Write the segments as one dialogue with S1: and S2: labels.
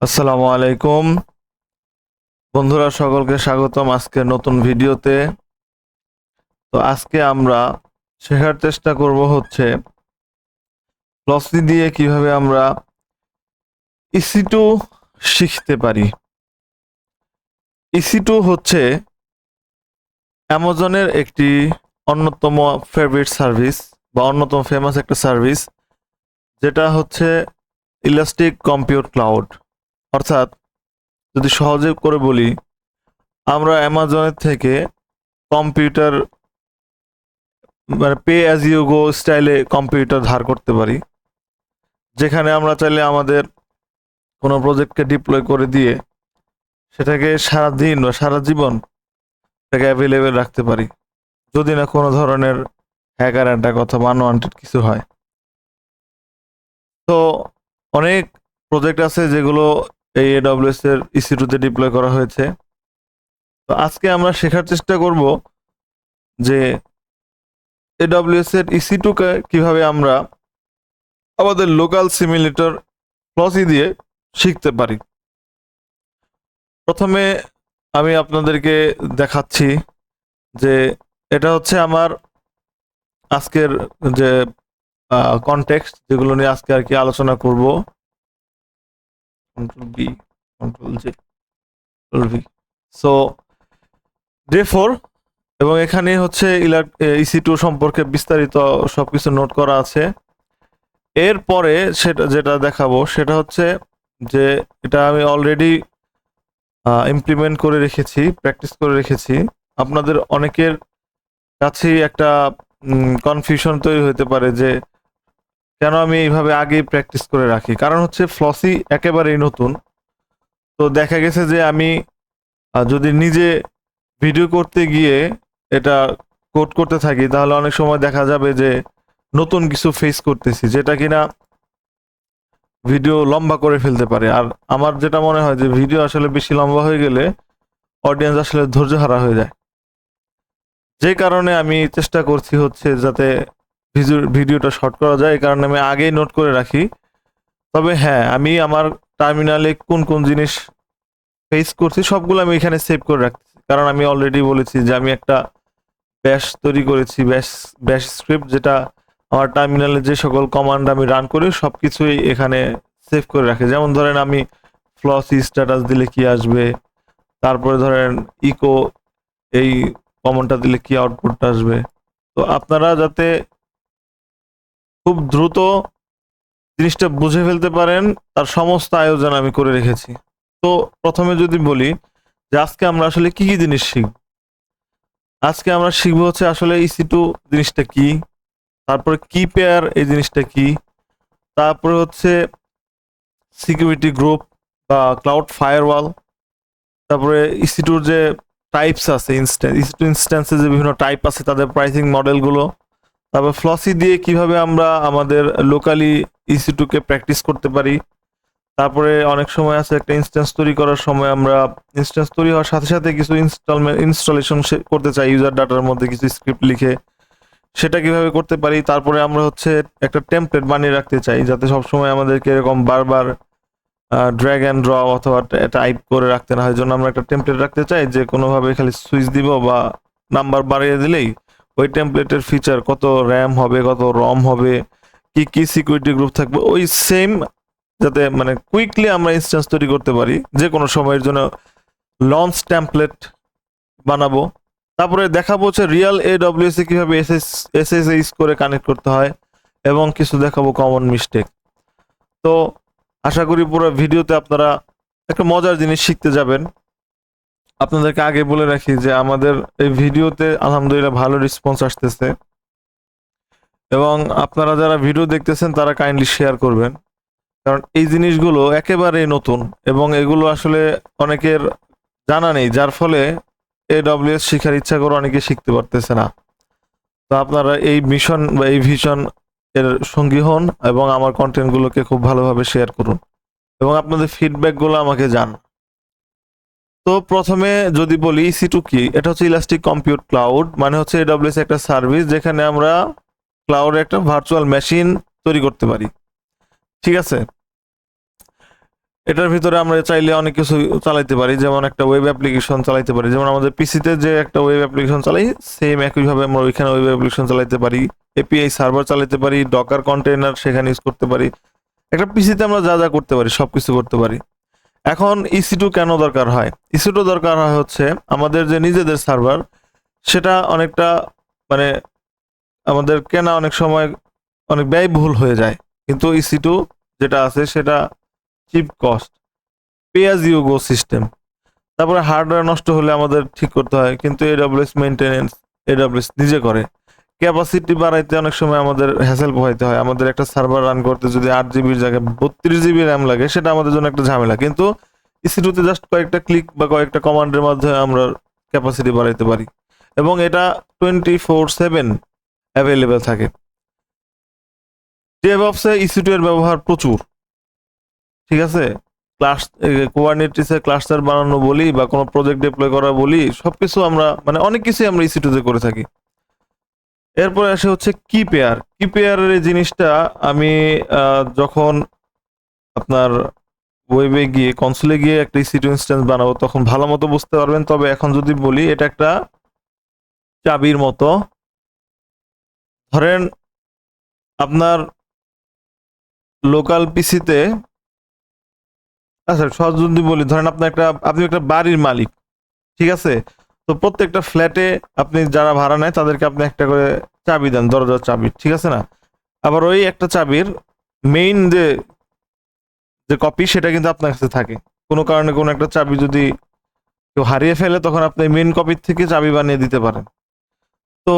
S1: আসসালামু আলাইকুম বন্ধুরা, সকলকে স্বাগতম আজকের নতুন ভিডিওতে। তো আজকে আমরা শেখার চেষ্টা করব হচ্ছে ফ্লসি দিয়ে কিভাবে আমরা ইসি2 শিখতে পারি। ইসি2 হচ্ছে অ্যামাজনের একটি অন্যতম ফেভারিট সার্ভিস বা অন্যতম ফেমাস একটা সার্ভিস, যেটা হচ্ছে ইলাস্টিক কম্পিউট ক্লাউড। অর্থাৎ যদি সহজে করে বলি, আমরা অ্যামাজনের থেকে কম্পিউটার মানে পে অ্যাজ ইউ গো স্টাইলে কম্পিউটার ধার করতে পারি, যেখানে আমরা চাইলে আমাদের কোনো প্রজেক্টকে ডিপ্লয় করে দিয়ে সেটাকে সারা দিন বা সারা জীবন তাকে অ্যাভেলেবেল রাখতে পারি, যদি না কোনো ধরনের হ্যাকার অ্যাটাক অথবা আনওয়ান্টেড কিছু হয়। তো অনেক প্রজেক্ট আছে যেগুলো এই এডব্লিউএস এর ইসি2 তে ডিপ্লয় করা হয়েছে। তো আজকে আমরা শেখার চেষ্টা করব যে এডব্লিউএস এর ইসি2 কে কিভাবে আমরা আমাদের লোকাল সিমুলেটর ফ্লসি দিয়ে শিখতে পারি। প্রথমে আমি আপনাদেরকে দেখাচ্ছি যে এটা হচ্ছে আমার আজকের যে কনটেক্সট, যেগুলো নিয়ে আজকে আর কি আলোচনা করব। Control B, control J, control V. So day 4, এবং এখানে হচ্ছে ইসি2 সম্পর্কে বিস্তারিত সবকিছু নোট করা আছে। এরপরে সেটা যেটা দেখাবো সেটা হচ্ছে যে এটা আমি অলরেডি ইমপ্লিমেন্ট করে রেখেছি, প্র্যাকটিস করে রেখেছি। আপনাদের অনেকের কাছেই একটা কনফিউশন তৈরি হতে পারে যে কেন আমি এইভাবে আগেই প্র্যাকটিস করে রাখি। কারণ হচ্ছে ফ্লসি একেবারেই নতুন। তো দেখা গেছে যে আমি যদি নিজে ভিডিও করতে গিয়ে এটা কোড করতে থাকি, তাহলে অনেক সময় দেখা যাবে যে নতুন কিছু ফেস করতেছি, যেটা কিনা ভিডিও লম্বা করে ফেলতে পারে। আর আমার যেটা মনে হয় যে ভিডিও আসলে বেশি লম্বা হয়ে গেলে অডিয়েন্স আসলে ধৈর্য হারা হয়ে যায়। যে কারণে আমি চেষ্টা করছি হচ্ছে যাতে ভিডিওটা শর্ট করা যায়, এই কারণে আমি আগেই নোট করে রাখি। তবে হ্যাঁ, আমি আমার টার্মিনালে কোন কোন জিনিস ফেস করছি সবগুলো আমি এখানে সেভ করে রাখছি, কারণ আমি অলরেডি বলেছি যে আমি একটা ব্যাশ তৈরি করেছি, ব্যাশ ব্যাশ স্ক্রিপ্ট, যেটা আমার টার্মিনালে যে সকল কমান্ড আমি রান করি সবকিছুই এখানে সেভ করে রাখে। যেমন ধরেন আমি ফ্লসি স্ট্যাটাস দিলে কি আসবে, তারপরে ধরেন ইকো এই কমান্ডটা দিলে কি আউটপুটটা আসবে। তো আপনারা যাতে খুব দ্রুত জিনিসটা বুঝে ফেলতে পারেন, তার সমস্ত আয়োজন আমি করে রেখেছি। তো প্রথমে যদি বলি যে আজকে আমরা আসলে কি কি জিনিস শিখব। আজকে আমরা শিখবো হচ্ছে আসলে ইসি2 জিনিসটা কি, তারপরে কি পেয়ার এই জিনিসটা কি, তারপরে হচ্ছে সিকিউরিটি গ্রুপ বা ক্লাউড ফায়ারওয়াল, তারপরে ইসি2 যে টাইপস আছে, ইসি2 ইনস্ট্যান্সে যে বিভিন্ন টাইপ আছে তাদের প্রাইসিং মডেলগুলো, তারপর ফ্লসি দিয়ে কিভাবে আমরা আমাদের লোকালি ইসি2 কে প্র্যাকটিস করতে পারি। তারপরে অনেক সময় আছে একটা ইনস্ট্যান্স তৈরি করার সময় আমরা ইনস্ট্যান্স তৈরি হওয়ার সাথে সাথে কিছু ইনস্টলেশন করতে চাই, ইউজার ডাটার মধ্যে কিছু স্ক্রিপ্ট লিখে, সেটা কিভাবে করতে পারি। তারপরে আমরা হচ্ছে একটা টেমপ্লেট বানিয়ে রাখতে চাই, যাতে সবসময় আমাদেরকে এরকম বারবার ড্র্যাগ অ্যান্ড ড্র অথবা টাইপ করে রাখতে না হয়। জন্য আমরা একটা টেমপ্লেট রাখতে চাই, যে কোনোভাবে খালি সুইচ দিব বা নাম্বার বাড়িয়ে দিলেই ওই টেমপ্লেটের ফিচার, কত র্যাম হবে, কত রম হবে, কি কি সিকিউরিটি গ্রুপ থাকবে, ওই সেম যাতে মানে কুইকলি আমরা ইনস্ট্যান্স তৈরি করতে পারি যে কোনো সময়ের জন্য লঞ্চ টেমপ্লেট বানাবো। তারপরে দেখাবো হচ্ছে রিয়েল এডব্লিউএস এ কিভাবে এসএসএইচ করে কানেক্ট করতে হয়, এবং কিছু দেখাবো কমন মিস্টেক। তো আশা করি পুরো ভিডিওতে আপনারা একটা মজার জিনিস শিখতে যাবেন। আপনাদেরকে আগে বলে রাখি যে আমাদের এই ভিডিওতে আলহামদুলিল্লাহ ভালো রেসপন্স আসতেছে, এবং আপনারা যারা ভিডিও দেখতেছেন তারা কাইন্ডলি শেয়ার করবেন, কারণ এই জিনিসগুলো একেবারেই নতুন এবং এগুলো আসলে অনেকের জানা নেই, যার ফলে এডব্লিউএস শেখার ইচ্ছা করে অনেকে শিখতে পারতেছে না। তো আপনারা এই মিশন বা এই ভিশন এর সঙ্গী হন এবং আমার কন্টেন্টগুলোকে খুব ভালোভাবে শেয়ার করুন, এবং আপনাদের ফিডব্যাকগুলো আমাকে জান। তো প্রথমে যদি বলি ইসি2 কি, এটা হচ্ছে ইলাস্টিক কম্পিউট ক্লাউড, মানে হচ্ছে এডব্লিউএস একটা সার্ভিস যেখানে আমরা ক্লাউডে একটা ভার্চুয়াল মেশিন তৈরি করতে পারি। ঠিক আছে, এটার ভিতরে আমরা চাইলে অনেক কিছু চালাইতে পারি, যেমন একটা ওয়েব অ্যাপ্লিকেশন চালাইতে পারি, যেমন আমাদের পিসিতে যে একটা ওয়েব অ্যাপ্লিকেশন চালাই সেম একইভাবে আমরা ওইখানে ওয়েব অ্যাপ্লিকেশন চালাইতে পারি, এপিআই সার্ভার চালাতে পারি, ডকার কন্টেইনার সেখানে ইউজ করতে পারি। একটা পিসিতে আমরা যা যা করতে পারি সবকিছু করতে পারি। এখন ইসি2 কেন দরকার হয়? ইসি2 দরকার হয় হচ্ছে আমাদের যে নিজেদের সার্ভার সেটা অনেকটা মানে আমাদের কেনা অনেক সময় অনেক ব্যয়বহুল হয়ে যায়, কিন্তু ইসি2 যেটা আছে সেটা cheap cost, pay as you go system. তারপরে হার্ডওয়্যার নষ্ট হলে আমাদের ঠিক করতে হয়, কিন্তু এডব্লিউএস মেইনটেনেন্স এডব্লিউএস নিজে করে। ক্যাপাসিটি বাড়াইতে অনেক সময় আমাদের হ্যাসেল পোহাইতে হয়, আমাদের একটা সার্ভার রান করতে যদি 8 জিবির জায়গায় 32 জিবি র্যাম লাগে সেটা আমাদের জন্য একটা ঝামেলা, কিন্তু ইসি2তে জাস্ট কয়েকটা ক্লিক বা কয়েকটা কমান্ডের মাধ্যমে আমরা ক্যাপাসিটি বাড়াইতে পারি, এবং এটা 24/7 অ্যাভেলেবেল থাকে। ডেভঅপসে ইসি2 এর ব্যবহার প্রচুর, ঠিক আছে। ক্লাস কুবারনেটিসে ক্লাস্টার বানানো বলি বা কোনো প্রজেক্ট ডিপ্লয় করা বলি, সবকিছু আমরা মানে অনেক কিছুই আমরা ইসি2 তে করে থাকি। এরপরে আসে হচ্ছে কি পেয়ার। কি পেয়ারের এই জিনিসটা আমি যখন আপনার ওয়েবে গিয়ে কনসোলে গিয়ে একটা ইসি2 ইনস্ট্যান্স বানাবো তখন ভালো মতো বুঝতে পারবেন। তবে এখন যদি বলি, এটা একটা চাবির মতো। ধরেন আপনার লোকাল পিসিতে, আচ্ছা সহজ যদি বলি, ধরেন আপনি একটা বাড়ির মালিক, ঠিক আছে। তো প্রত্যেকটা ফ্ল্যাটে আপনি যারা ভাড়া নেয় তাদেরকে আপনি একটা করে চাবি দেন, দরজার চাবি, ঠিক আছে না? আবার ওই একটা চাবির মেইন যে যে কপি সেটা কিন্তু আপনার কাছে থাকে। কোনো কারণে কোনো একটা চাবি যদি কেউ হারিয়ে ফেলে তখন আপনি মেইন কপির থেকে চাবি বানিয়ে দিতে পারেন। তো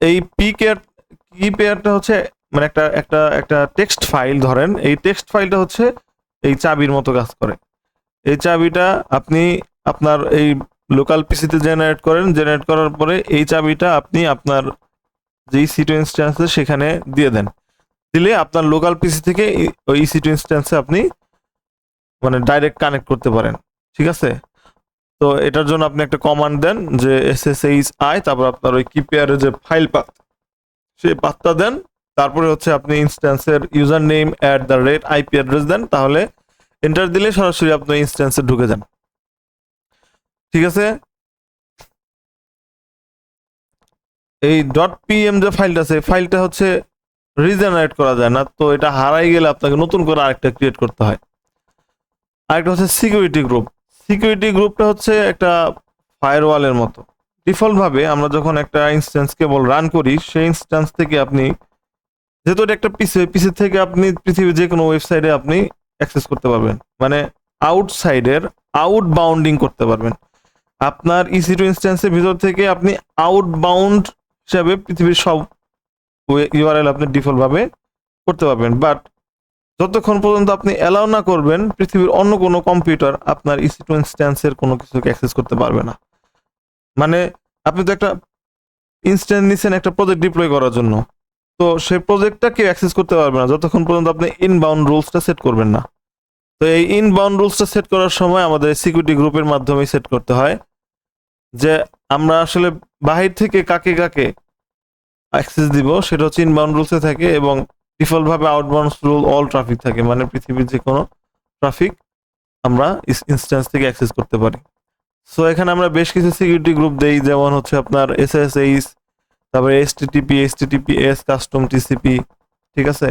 S1: এই কি পেয়ারটা হচ্ছে মানে একটা একটা একটা টেক্সট ফাইল। ধরেন এই টেক্সট ফাইলটা হচ্ছে এই চাবির মতো কাজ করে। এই চাবিটা আপনি আপনার এই লোকাল পিসিতে জেনারেট করেন, জেনারেট করার পরে এই চাবিটা আপনি আপনার যেই ইসি2 ইনস্ট্যান্সে সেখানে দিয়ে দেন। দিলে আপনার লোকাল পিসি থেকে ওই ইসি2 ইনস্ট্যান্সে আপনি মানে ডাইরেক্ট কানেক্ট করতে পারেন, ঠিক আছে। তো এটার জন্য আপনি একটা কমান্ড দেন যে sshi, তারপর আপনার ওই কি পেয়ারের যে ফাইল পাথ সেই পাথটা দেন, তারপরে হচ্ছে আপনি ইনস্ট্যান্সের ইউজার নেম @IP অ্যাড্রেস দেন, তাহলে এন্টার দিলে সরাসরি আপনি ইনস্ট্যান্সে ঢুকে যান, ঠিক আছে। এই .pm যে ফাইলটা আছে, ফাইলটা হচ্ছে রিজেনারেট করা যায় না, তো এটা হারাই গেলে আপনাকে নতুন করে আরেকটা ক্রিয়েট করতে হয়। আরেকটা হচ্ছে সিকিউরিটি গ্রুপ। সিকিউরিটি গ্রুপটা হচ্ছে একটা ফায়ারওয়ালের মতো। ডিফল্ট ভাবে আমরা যখন একটা ইনস্ট্যান্স কেবল রান করি সেই ইনস্ট্যান্স থেকে আপনি, যেহেতু এটা একটা পিসি থেকে আপনি পৃথিবীর যে কোনো ওয়েবসাইটে আপনি অ্যাক্সেস করতে পারবেন, মানে আউটসাইডের আউটবাউন্ডিং করতে পারবেন। আপনার ইসি2 ইনস্ট্যান্সের ভিতর থেকে আপনি আউটবাউন্ড হিসাবে পৃথিবীর সব ইউআরএল আপনি ডিফল্ট ভাবে করতে পারবেন, বাট যতক্ষণ পর্যন্ত আপনি অ্যালাউ না করবেন পৃথিবীর অন্য কোনো কম্পিউটার আপনার ইসি2 ইনস্ট্যান্সের কোনো কিছুকে অ্যাক্সেস করতে পারবে না। মানে আপনি তো একটা ইনস্ট্যান্স নিছেন একটা প্রজেক্ট ডিপ্লয় করার জন্য, তো সেই প্রজেক্টটা কেউ অ্যাক্সেস করতে পারবে না যতক্ষণ পর্যন্ত আপনি ইনবাউন্ড রুলসটা সেট করবেন না। তো এই ইনবাউন্ড রুলসটা সেট করার সময় আমাদের সিকিউরিটি গ্রুপের মাধ্যমে সেট করতে হয় যে আমরা আসলে বাহির থেকে কাকে কাকে অ্যাক্সেস দিব, সেটা হচ্ছে ইনবাউন্ড রুলসে থাকে, এবং ডিফল্ট ভাবে আউটবাউন্ড রুল অল ট্রাফিক থাকে, মানে পৃথিবীর যে কোনো ট্রাফিক আমরা ইনস্ট্যান্স থেকে অ্যাক্সেস করতে পারি। সো এখানে আমরা বেশ কিছু সিকিউরিটি গ্রুপ দেই, যেমন হচ্ছে আপনার SSH, তারপরে HTTPS কাস্টম TCP, ঠিক আছে।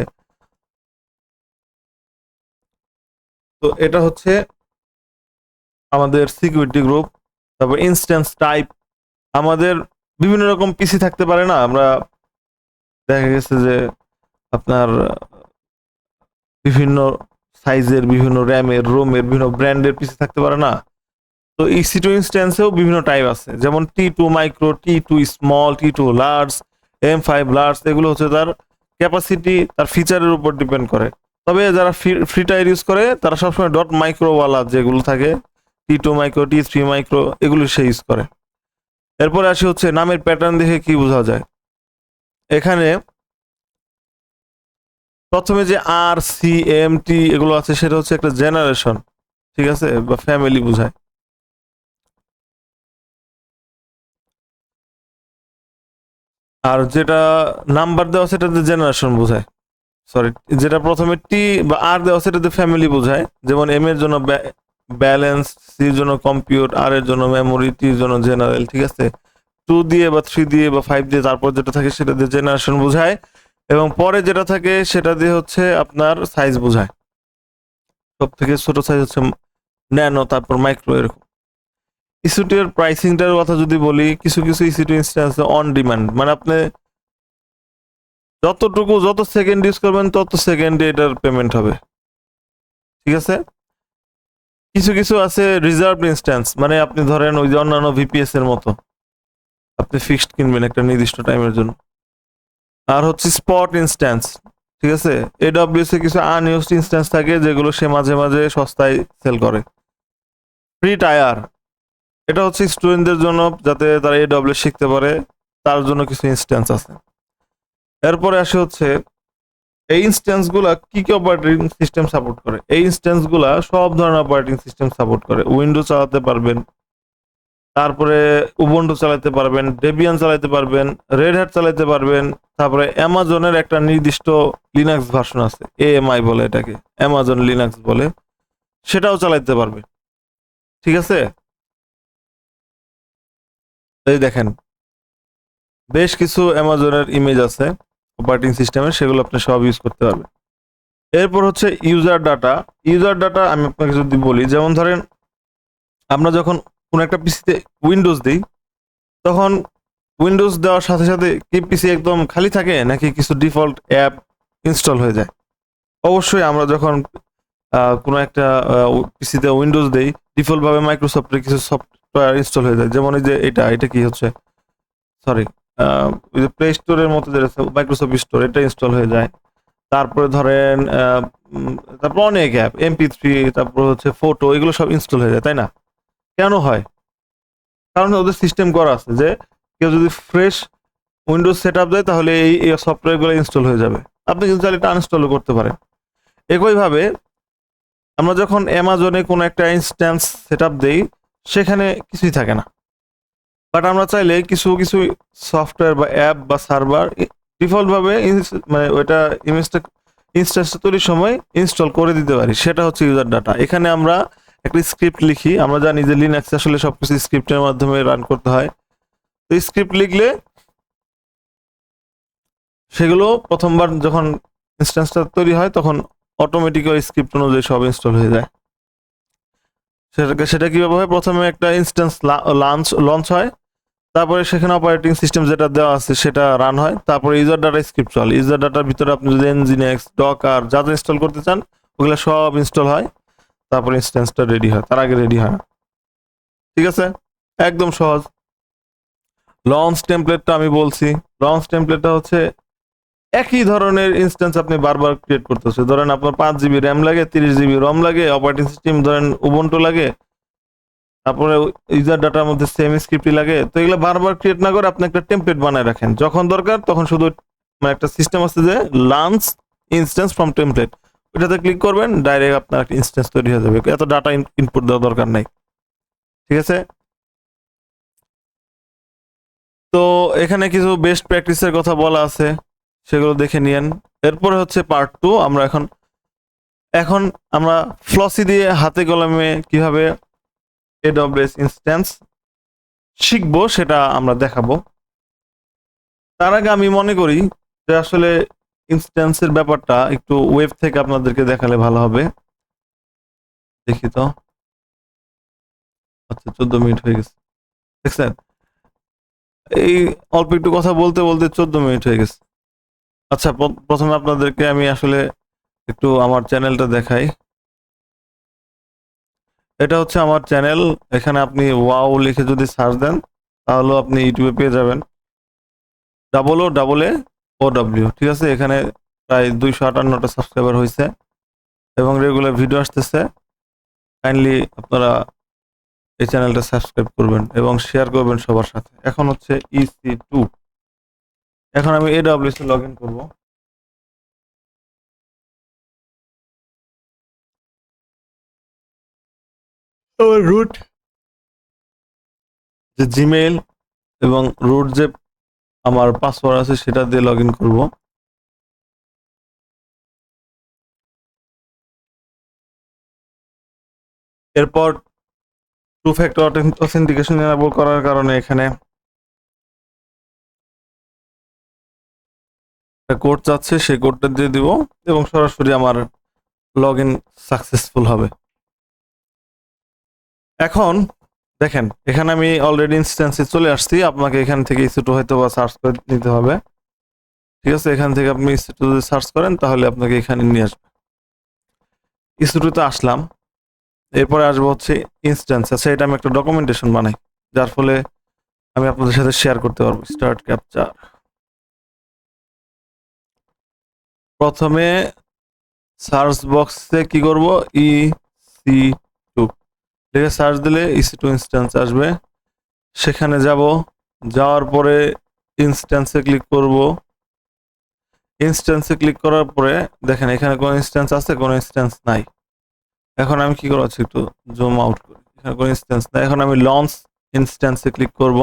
S1: তো এটা হচ্ছে আমাদের সিকিউরিটি গ্রুপ। তারপর ইনস্ট্যান্স টাইপ, আমাদের বিভিন্ন রকম পিসি থাকতে পারে না, আমরা দেখা গেছে যে আপনার বিভিন্ন সাইজের, বিভিন্ন র্যামের, রোমের, বিভিন্ন ব্র্যান্ডের পিসি থাকতে পারে না। তো ইসি2 ইনস্ট্যান্সেও বিভিন্ন টাইপ আছে, যেমন T2 micro, T2 small, T2 large, M5 large. এগুলো হচ্ছে তার ক্যাপাসিটি, তার ফিচারের উপর ডিপেন্ড করে। তবে যারা ফ্রি টায়ার ইউজ করে তারা সবসময় ডট মাইক্রোওয়ালা যেগুলো থাকে, T2 মাইক্রো, T3 মাইক্রো, এগুলো সে ইউজ করে। এরপরে আসি হচ্ছে নামের প্যাটার্ন দেখে কি বোঝা যায়। এখানে প্রথমে যে RCMT এগুলো আছে সেটা হচ্ছে একটা জেনারেশন, ঠিক আছে, বা ফ্যামিলি বোঝায়। আর যেটা নাম্বার দেওয়া সেটা জেনারেশন বোঝায়, সরি, যেটা প্রথমে টি বা আর দেওয়া সেটা তো ফ্যামিলি বোঝায়, যেমন এম এর জন্য ব্যালেন্স, সির জন্য কম্পিউট, আর এর জন্য মেমোরি, টির জন্য জেনারেল, ঠিক আছে। 2 দিয়ে বা 3 দিয়ে বা 5 দিয়ে তারপর যেটা থাকে সেটা দিয়ে জেনারেশন বোঝায়, এবং পরে যেটা থাকে সেটা দিয়ে হচ্ছে আপনার সাইজ বোঝায়। সব থেকে ছোট সাইজ হচ্ছে ন্যানো, তারপর মাইক্রো, এরকম। ইসিটু এর প্রাইসিংটার কথা যদি বলি, কিছু কিছু ইসিটু ইনস্ট্যান্স অন ডিমান্ড, মানে আপনি যত সেকেন্ড ইউজ করবেন তত সেকেন্ডে এটার পেমেন্ট হবে, ঠিক আছে। কিছু কিছু আছে রিজার্ভ ইনস্ট্যান্স, মানে আপনি ধরেন ওই যে অন্যান্য ভিপিএস এর মতো আপনি ফিক্সড কিনবেন একটা নির্দিষ্ট টাইমের জন্য। আর হচ্ছে স্পট ইনস্ট্যান্স, ঠিক আছে। এডব্লিউএস এ কিছু আনইউজড ইনস্ট্যান্স থাকে যেগুলো সে মাঝে মাঝে সস্তায় সেল করে। ফ্রি টায়ার, এটা হচ্ছে স্টুডেন্টদের জন্য, যাতে তারা এডব্লিউএস শিখতে পারে, তার জন্য কিছু ইনস্ট্যান্স আছে। এরপরে আসে হচ্ছে এই ইনস্ট্যান্স গুলা কি কি অপারেটিং সিস্টেম সাপোর্ট করে। এই ইনস্ট্যান্স গুলা সব ধরনের অপারেটিং সিস্টেম সাপোর্ট করে। উইন্ডোজ চালাতে পারবেন, তারপরে উবুন্টু চালাতে পারবেন, ডেবিয়ান চালাতে পারবেন, রেড হ্যাট চালাতে পারবেন, তারপরে অ্যামাজনের একটা নির্দিষ্ট লিনাক্স ভার্সন আছে, এএমআই বলে এটাকে, অ্যামাজন লিনাক্স বলে, সেটাও চালাতে পারবে, ঠিক আছে। এই দেখেন বেশ কিছু অ্যামাজনের ইমেজ আছে অপারেটিং সিস্টেমের, সেগুলো আপনি সব ইউজ করতে পারবেন। এরপর হচ্ছে ইউজার ডাটা। ইউজার ডাটা আমি আপনাকে যদি বলি, যেমন ধরেন আমরা যখন কোনো একটা পিসিতে উইন্ডোজ দিই, তখন উইন্ডোজ দেওয়ার সাথে সাথে কি পিসি একদম খালি থাকে নাকি কিছু ডিফল্ট অ্যাপ ইনস্টল হয়ে যায়? অবশ্যই আমরা যখন কোনো একটা পিসিতে উইন্ডোজ দেই, ডিফল্ট ভাবে মাইক্রোসফটের কিছু সফটওয়্যার ইনস্টল হয়ে যায়, যেমন এই যে এটা কি হচ্ছে, সরি, ওই যে প্লে স্টোরের মতো যেটা মাইক্রোসফট স্টোর, এটা ইনস্টল হয়ে যায়। তারপরে ধরেন তারপর অনেক অ্যাপ, MP3, তারপর হচ্ছে ফটো, এগুলো সব ইনস্টল হয়ে যায়, তাই না? কেন হয়? কারণ ওদের সিস্টেম করা আছে যে কেউ যদি ফ্রেশ উইন্ডোজ সেট আপ দেয় তাহলে এই সফটওয়্যারগুলো ইনস্টল হয়ে যাবে। আপনি কিন্তু চাইলে এটা আনইনস্টলও করতে পারেন। একইভাবে আমরা যখন অ্যামাজনে কোনো একটা ইনস্ট্যান্স সেট আপ দেই, সেখানে কিছুই থাকে না, বাট আমরা চাইলে কিছু কিছু সফটওয়্যার বা অ্যাপ বা সার্ভার ডিফল্টভাবে মানে ওইটা ইনস্ট্যান্সটা তৈরির সময় ইনস্টল করে দিতে পারি, সেটা হচ্ছে ইউজার ডাটা। এখানে আমরা একটা স্ক্রিপ্ট লিখি, আমরা জানি যে লিনাক্সে আসলে সবকিছু স্ক্রিপ্টের মাধ্যমে রান করতে হয়। তো স্ক্রিপ্ট লিখলে সেগুলো প্রথমবার যখন ইনস্ট্যান্সটা তৈরি হয় তখন অটোমেটিক ওই স্ক্রিপ্ট অনুযায়ী সব ইনস্টল হয়ে যায়। সেটা কিভাবে হয়? প্রথমে একটা ইনস্ট্যান্স লঞ্চ হয়, তারপরে সেখানে অপারেটিং সিস্টেম যেটা দেওয়া আছে সেটা রান হয়, তারপরে ইউজার ডাটা স্ক্রিপ্ট চলে। ইউজার ডাটার ভিতরে আপনি যদি এনজিনেক্স, ডকার যা যা ইনস্টল করতে চান ওগুলো সব ইনস্টল হয়, তারপর ইনস্ট্যান্সটা রেডি হয়, তার আগে রেডি হয় না, ঠিক আছে। একদম সহজ। লঞ্চ টেমপ্লেটটা আমি বলছি। লঞ্চ টেমপ্লেটটা হচ্ছে একই ধরনের ইনস্ট্যান্স আপনি বারবার ক্রিয়েট করতেছে। ধরেন আপনার 5 GB র্যাম লাগে, 30 GB রম লাগে, অপারেটিং সিস্টেম ধরেন উবুন্টু লাগে, তারপরে ইউজার ডাটার মধ্যে সেম স্ক্রিপ্টই লাগে। তো এগুলো বারবার ক্রিয়েট না করে আপনি একটা টেমপ্লেট বানায় রাখেন, যখন দরকার তখন শুধু মানে একটা সিস্টেম আছে যে লঞ্চ ইনস্ট্যান্স ফ্রম টেমপ্লেট, ওটাতে ক্লিক করবেন, ডাইরেক্ট আপনার একটা ইনস্ট্যান্স তৈরি হয়ে যাবে, এত ডাটা ইনপুট দেওয়ার দরকার নাই, ঠিক আছে। তো এখানে কিছু বেস্ট প্র্যাকটিসের কথা বলা আছে, সেগুলো দেখে নিয়েন। এরপরে হচ্ছে পার্ট 2। আমরা এখন এখন আমরা ফ্লসি দিয়ে হাতে কলমে কিভাবে AWS ইনস্ট্যান্স শিখবো সেটা আমরা দেখাবো। তার আগে আমি মনে করি যে আসলে ইনস্ট্যান্সের ব্যাপারটা একটু ওয়েব থেকে আপনাদেরকে দেখালে ভালো হবে। দেখি তো, আচ্ছা 14 মিনিট হয়ে গেছে, দেখছেন? এই অল্প একটু কথা বলতে বলতে 14 মিনিট হয়ে গেছে। আচ্ছা, প্রথমে আপনাদেরকে আমি আসলে একটু আমার চ্যানেলটা দেখাই। এটা হচ্ছে আমার চ্যানেল। এখানে আপনি ওয়াও লিখে যদি সার্চ দেন তাহলে আপনি ইউটিউবে পেয়ে যাবেন, OOAOW, ঠিক আছে। এখানে প্রায় 258টা সাবস্ক্রাইবার হয়েছে এবং রেগুলার ভিডিও আসতেছে। কাইন্ডলি আপনারা এই চ্যানেলটা সাবস্ক্রাইব করবেন এবং শেয়ার করবেন সবার সাথে। এখন হচ্ছে EC2। এখন আমি AWS এ লগ ইন করবো। আমার রুট যে জিমেইল এবং রুট যে আমার পাসওয়ার্ড আছে সেটা দিয়ে লগ ইন করবো। এরপর টু ফ্যাক্টর অথেন্টিকেশন এনেবল করার কারণে এখানে একটা কোড চাচ্ছে, সেই কোডটা দিয়ে দিব এবং সরাসরি আমার লগ ইন সাকসেসফুল হবে। এখন দেখেন এখানে আমি অলরেডি ইনস্ট্যান্সে চলে আসছি। আপনাকে এখান থেকে ইস্যুটু হয়তো বা সার্চ করে নিতে হবে, ঠিক আছে? এখান থেকে আপনি ইস্যুটু যদি সার্চ করেন তাহলে আপনাকে এখানে নিয়ে আসবে। ইস্যুটুতে আসলাম, এরপরে আসবো হচ্ছে ইনস্ট্যান্স। আচ্ছা, এটা আমি একটা ডকুমেন্টেশন বানাই যার ফলে আমি আপনাদের সাথে শেয়ার করতে পারবো। Start capture. প্রথমে সার্চ বক্সে কি করব, EC2 লিখে সার্চ দিলে EC2 ইনস্ট্যান্স আসবে। সেখানে যাব, যাওয়ার পরে ইনস্ট্যান্সে ক্লিক করব। ইনস্ট্যান্সে ক্লিক করার পরে দেখেন এখানে কোনো ইনস্ট্যান্স আছে, কোনো ইনস্ট্যান্স নাই। এখন আমি কি করছি, একটু জুম আউট করি, এখানে কোনো ইনস্ট্যান্স নাই। এখন আমি লঞ্চ ইনস্ট্যান্সে ক্লিক করব।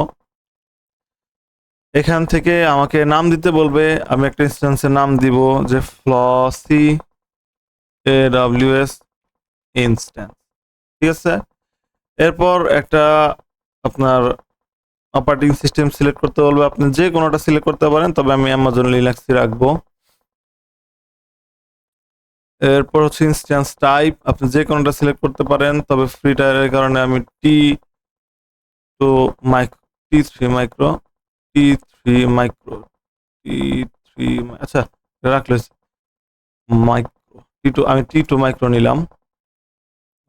S1: এখান থেকে আমাকে নাম দিতে বলবে, আমি একটা ইনস্ট্যান্সের নাম দিব যে ফ্লসি AWS ইনস্ট্যান্স, ঠিক আছে? এরপর একটা আপনার অপারেটিং সিস্টেম সিলেক্ট করতে বলবে, আপনি যে কোনোটা সিলেক্ট করতে পারেন, তবে আমি অ্যামাজন লিনাক্সই রাখবো। এরপর হচ্ছে ইনস্ট্যান্স টাইপ, আপনি যে কোনোটা সিলেক্ট করতে পারেন, তবে ফ্রি টায়ারের কারণে আমি two micro T3 micro T3 micro T3 আচ্ছা রাখলে মাইক্রো T2, আমি T2 মাইক্রো নিলাম।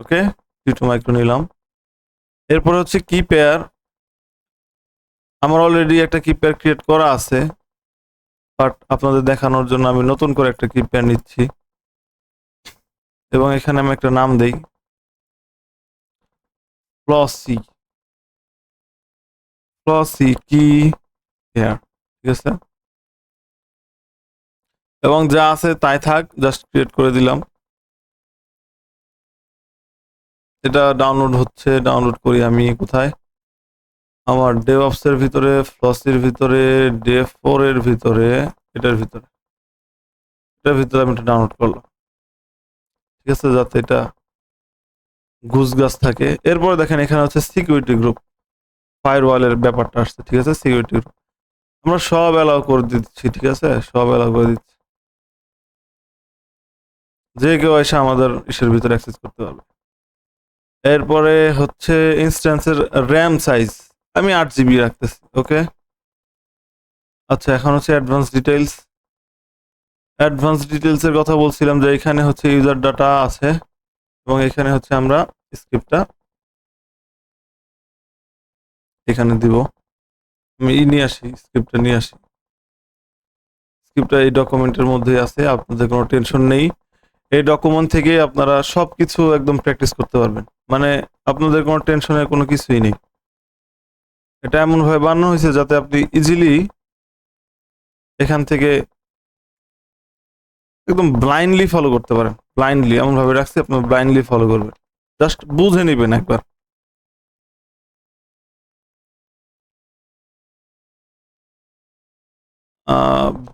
S1: ওকে, T2 মাইক্রো নিলাম। এরপর হচ্ছে কি পেয়ার, আমার অলরেডি একটা কি পেয়ার ক্রিয়েট করা আছে, বাট আপনাদের দেখানোর জন্য আমি নতুন করে একটা কি পেয়ার নিচ্ছি এবং এখানে আমি একটা নাম দেই ফ্লসি কি পেয়ার, ঠিক আছে? এবং যা আছে তাই থাক, জাস্ট ক্রিয়েট করে দিলাম। এটা ডাউনলোড হচ্ছে, ডাউনলোড করি আমি কোথায়, আমার ডেভঅপস এর ভিতরে, ফ্লসির ভিতরে, ডে4 এর ভিতরে, এটার ভিতরে আমি এটা ডাউনলোড করলাম, ঠিক আছে? যাতে এটা গুজগাছ থাকে। এরপরে দেখেন এখানে হচ্ছে সিকিউরিটি গ্রুপ, ফায়ারওয়ালের ব্যাপারটা আসছে, ঠিক আছে? সিকিউরিটি গ্রুপ আমরা সব অ্যালাউ করে দিচ্ছি, ঠিক আছে? সব অ্যালাউ করে দিচ্ছি, যে কেউ এসে আমাদের ইসের ভিতরে অ্যাক্সেস করতে পারবে। এরপরে হচ্ছে ইনস্ট্যান্সের র্যাম সাইজ আমি 8 GB রাখতেছি। ওকে, আচ্ছা এখন হচ্ছে অ্যাডভান্স ডিটেলসের কথা বলছিলাম, যে এখানে হচ্ছে ইউজার ডাটা আছে এবং এখানে হচ্ছে আমরা স্ক্রিপ্টটা এখানে দিব। আমি নিয়ে আসি, স্ক্রিপ্টটা নিয়ে আসি। স্ক্রিপ্টটা এই ডকুমেন্টের মধ্যেই আছে, আপনাদের কোনো টেনশন নেই। এই ডকুমেন্ট থেকে আপনারা সবকিছু একদম প্র্যাকটিস করতে পারবেন, মানে আপনাদের কোনো টেনশনের কোনো কিছুই নেই। এটা এমনভাবে বানানো হয়েছে যাতে আপনি ইজিলি এখান থেকে একদম ব্লাইন্ডলি ফলো করতে পারেন। ব্লাইন্ডলি এমনভাবে রাখছি, আপনি ব্লাইন্ডলি ফলো করবেন, জাস্ট বুঝে নেবেন একবার।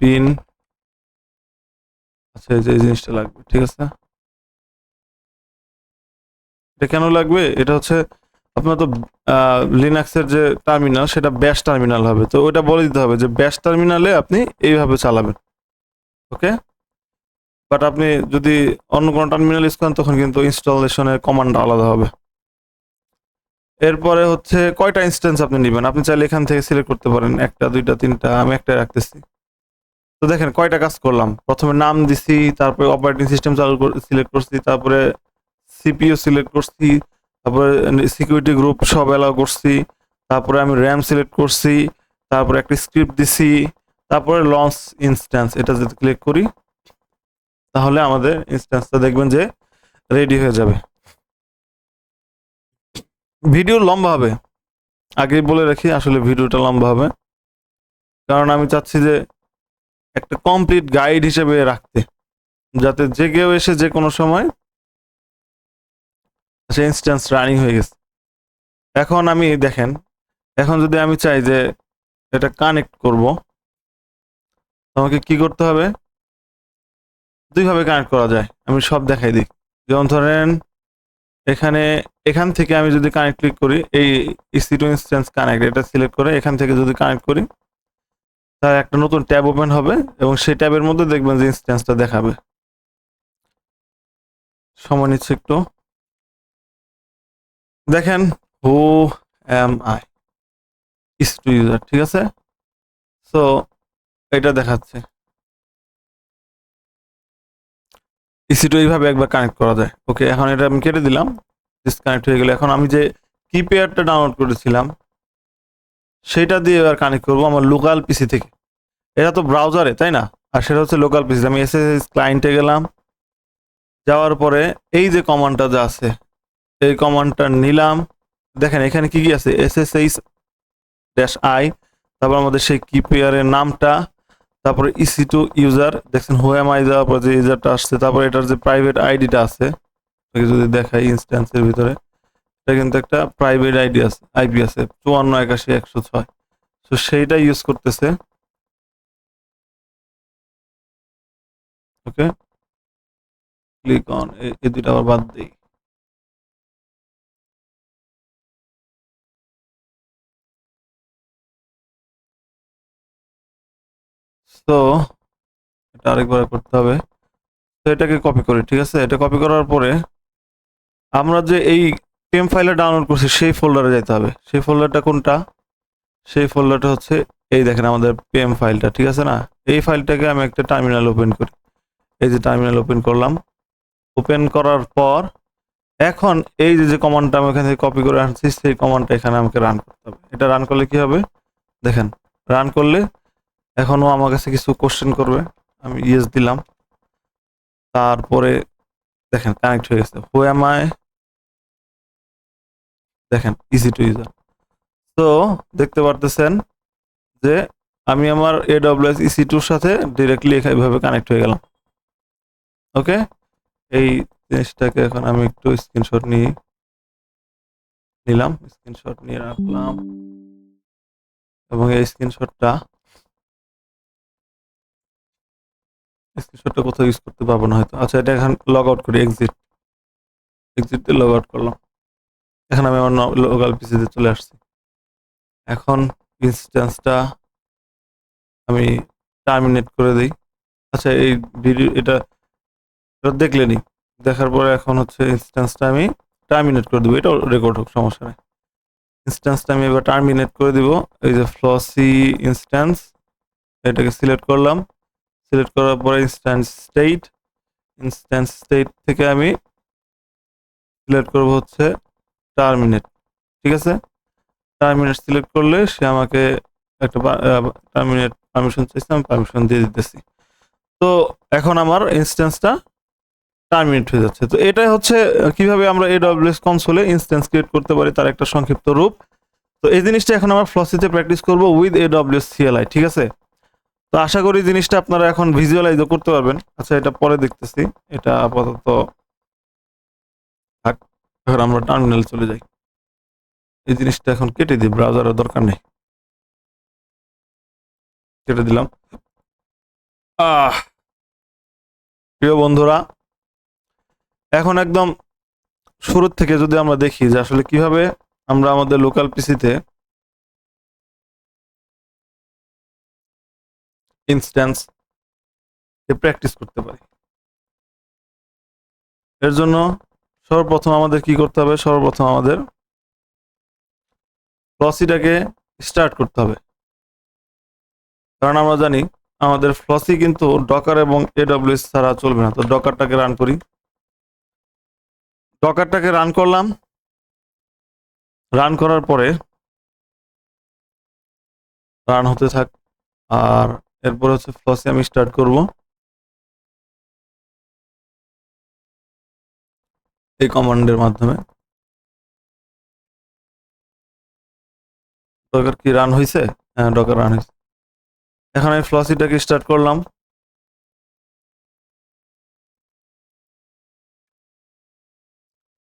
S1: বিন, আচ্ছা এই যে এই জিনিসটা লাগবে, ঠিক আছে? এটা কেন লাগবে, এটা হচ্ছে আপনার তো লিনাক্সের যে টার্মিনাল সেটা ব্যাশ টার্মিনাল হবে, তো ওটা বলে দিতে হবে যে ব্যাশ টার্মিনালে আপনি এইভাবে চালাবেন। ওকে, বাট আপনি যদি অন্য কোনো টার্মিনাল ইউজ করেন তখন কিন্তু ইনস্টলেশনের কমান্ড আলাদা হবে। এরপরে হচ্ছে কয়টা ইনস্ট্যান্স আপনি নেবেন, আপনি চাইলে এখান থেকে সিলেক্ট করতে পারেন, একটা দুইটা তিনটা, আমি একটাই রাখতেছি। তো দেখেন কয়টা কাজ করলাম, প্রথমে নাম দিছি, তারপরে অপারেটিং সিস্টেম সিলেক্ট করছি, তারপরে সিপিইউ সিলেক্ট করছি, তারপরে সিকিউরিটি গ্রুপ সব অ্যালাউ করছি, তারপরে আমি র্যাম সিলেক্ট করছি, তারপরে একটা স্ক্রিপ্ট দিছি, তারপরে লঞ্চ ইনস্ট্যান্স, এটা যদি ক্লিক করি তাহলে আমাদের ইনস্ট্যান্সটা দেখবেন যে রেডি হয়ে যাবে। ভিডিও লম্বা হবে, আগেই বলে রাখি, আসলে ভিডিওটা লম্বা হবে, কারণ আমি চাচ্ছি যে একটা কমপ্লিট গাইড হিসেবে রাখতে, যাতে যে কেউ এসে যে কোনো সময় সে ইনস্ট্যান্স রানিং হয়ে গেছে। এখন আমি দেখেন, এখন যদি আমি চাই যে এটা কানেক্ট করব, আমাকে কি করতে হবে, দুইভাবে কানেক্ট করা যায়, আমি সব দেখাই দিই। যেমন ধরেন এখানে এখান থেকে আমি যদি কানেক্ট ক্লিক করি, এই EC2 ইনস্ট্যান্স কানেক্ট এটা সিলেক্ট করে এখান থেকে যদি কানেক্ট করি, তাহলে একটা নতুন ট্যাব ওপেন হবে এবং সেই ট্যাবের মধ্যে দেখবেন যে ইনস্ট্যান্সটা দেখাবে। সময় নিচ্ছে একটু। দেখেন who am I EC2 user, ঠিক আছে। সো এটা দেখাচ্ছে EC2 এইভাবে একবার কানেক্ট করা যায়। ওকে, এখন এটা আমি কেটে দিলাম, ডিসকানেক্ট হয়ে গেল। এখন আমি যে কিপ্যাডটা ডাউনলোড করেছিলাম সেটা দিয়ে এবার কানেক্ট করবো আমার লোকাল পিসি থেকে। এটা তো ব্রাউজারে, তাই না? আর সেটা হচ্ছে লোকাল পিসি। আমি SSH ক্লায়েন্টে গেলাম, যাওয়ার পরে এই যে কমান্ডটা যা আছে এই কমান্ডটা নিলাম। দেখেন এখানে কি কি আছে, SSH-i, তারপর আমাদের সেই কিপ্যাডের নামটা, তারপরে EC2 ইউজার, দেখছেন হু এম আই যাওয়ার পর যে ইউজারটা আসছে, তারপরে এটার যে প্রাইভেট আইডিটা আছে যদি দেখাই ইনস্ট্যান্সের ভিতরে, এটা কিন্তু একটা প্রাইভেট আইডি আছে, আইপি আছে 548106। তো সেইটা ইউজ করতেছে। ওকে, ক্লিক অন, এই দুইটা আবার বাদ দিই। তো এটা আরেকবার করতে হবে। তো এটাকে কপি করি, ঠিক আছে। এটা কপি করার পরে আমরা যে এই টেম ফাইলে ডাউনলোড করছি সেই ফোল্ডারে যেতে হবে। সেই ফোল্ডারটা কোনটা? সেই ফোল্ডারটা হচ্ছে এই দেখেন আমাদের পিএম ফাইলটা, ঠিক আছে না? এই ফাইলটাকে আমি একটা টার্মিনাল ওপেন করি। এই যে টার্মিনাল ওপেন করলাম। ওপেন করার পর এখন এই যে কমান্ডটা আমি এখান থেকে কপি করে আনছি সেই কমান্ডটা এখানে আমাকে রান করতে হবে। এটা রান করলে কি হবে দেখেন, রান করলে এখনও আমার কাছে কিছু কোশ্চেন করবে, আমি ইয়েস দিলাম। তারপরে দেখেন কানেক্ট হয়ে গেছে। হু এম আই, দেখেন EC2 ইউজার। তো দেখতে পারতেছেন যে আমি আমার AWS EC2 সাথে ডিরেক্টলি এইভাবে কানেক্ট হয়ে গেলাম। ওকে, এই জিনিসটাকে এখন আমি একটু স্ক্রিনশট নিলাম, স্ক্রিনশট নিয়ে রাখলাম এবং এই স্ক্রিনশটটা কোথাও ইউজ করতে পারবো না হয়তো। আচ্ছা, এটা এখন লগ আউট করি, এক্সিট দিয়ে লগ আউট করলাম। এখন আমি আমার লোকাল পিসিতে চলে আসছি। এখন ইনস্ট্যান্সটা আমি টার্মিনেট করে দিই। আচ্ছা, এই ভিডিও এটা দেখলেনি, দেখার পরে এখন হচ্ছে ইনস্ট্যান্সটা আমি টার্মিনেট করে দেবো। এটা রেকর্ড হোক, সমস্যা নেই। ইনস্ট্যান্সটা আমি এবার টার্মিনেট করে দিব। এই যে ফ্লসি ইনস্ট্যান্স, এটাকে সিলেক্ট করলাম। সিলেক্ট করার পরে ইনস্ট্যান্স স্টেট থেকে আমি সিলেক্ট করব হচ্ছে টার্মিনেট, ঠিক আছে। টার্মিনেট সিলেক্ট করলে সে আমাকে একটা টার্মিনেট পারমিশন চাইছে, আমি পারমিশন দিয়ে দিতেছি। তো এখন আমার ইনস্ট্যান্সটা টার্মিনেট হয়ে যাচ্ছে। তো এটাই হচ্ছে কিভাবে আমরা AWS কনসোলে ইনস্ট্যান্স ক্রিয়েট করতে পারি তার একটা সংক্ষিপ্ত রূপ। তো এই জিনিসটা এখন আমরা ফ্লসিতে প্র্যাকটিস করব উইথ AWS CLI, ঠিক আছে। তো আশা করি জিনিসটা আপনারা এখন ভিজুয়ালাইজও করতে পারবেন। আচ্ছা, এটা পরে দেখতেছি, এটা আপাতত থাক। এখন আমরা টার্মিনাল চলে যাই। এই জিনিসটা এখন কেটে দিই, ব্রাউজারের দরকার নেই, কেটে দিলাম। প্রিয় বন্ধুরা, এখন একদম শুরুর থেকে যদি আমরা দেখি যে আসলে কিভাবে আমরা আমাদের লোকাল পিসিতে ইনস্ট্যান্স প্র্যাকটিস করতে পারি। এর জন্য সর্বপ্রথম আমাদের কি করতে হবে? সর্বপ্রথম আমাদের ফ্লসিটাকে স্টার্ট করতে হবে, কারণ আমরা জানি আমাদের ফ্লসি কিন্তু ডকার এবং AWS ছাড়া চলবে না। তো ডকারটাকে রান করি। ডকারটাকে রান করলাম। রান করার পরে রান হতে থাক। আর এরপর হচ্ছে ফ্লসি আমি স্টার্ট করব এই কমান্ডের মাধ্যমে। ডকার কি রান হয়েছে? হ্যাঁ, ডকার রান হয়েছে। এখন আমি ফ্লসিটাকে স্টার্ট করলাম।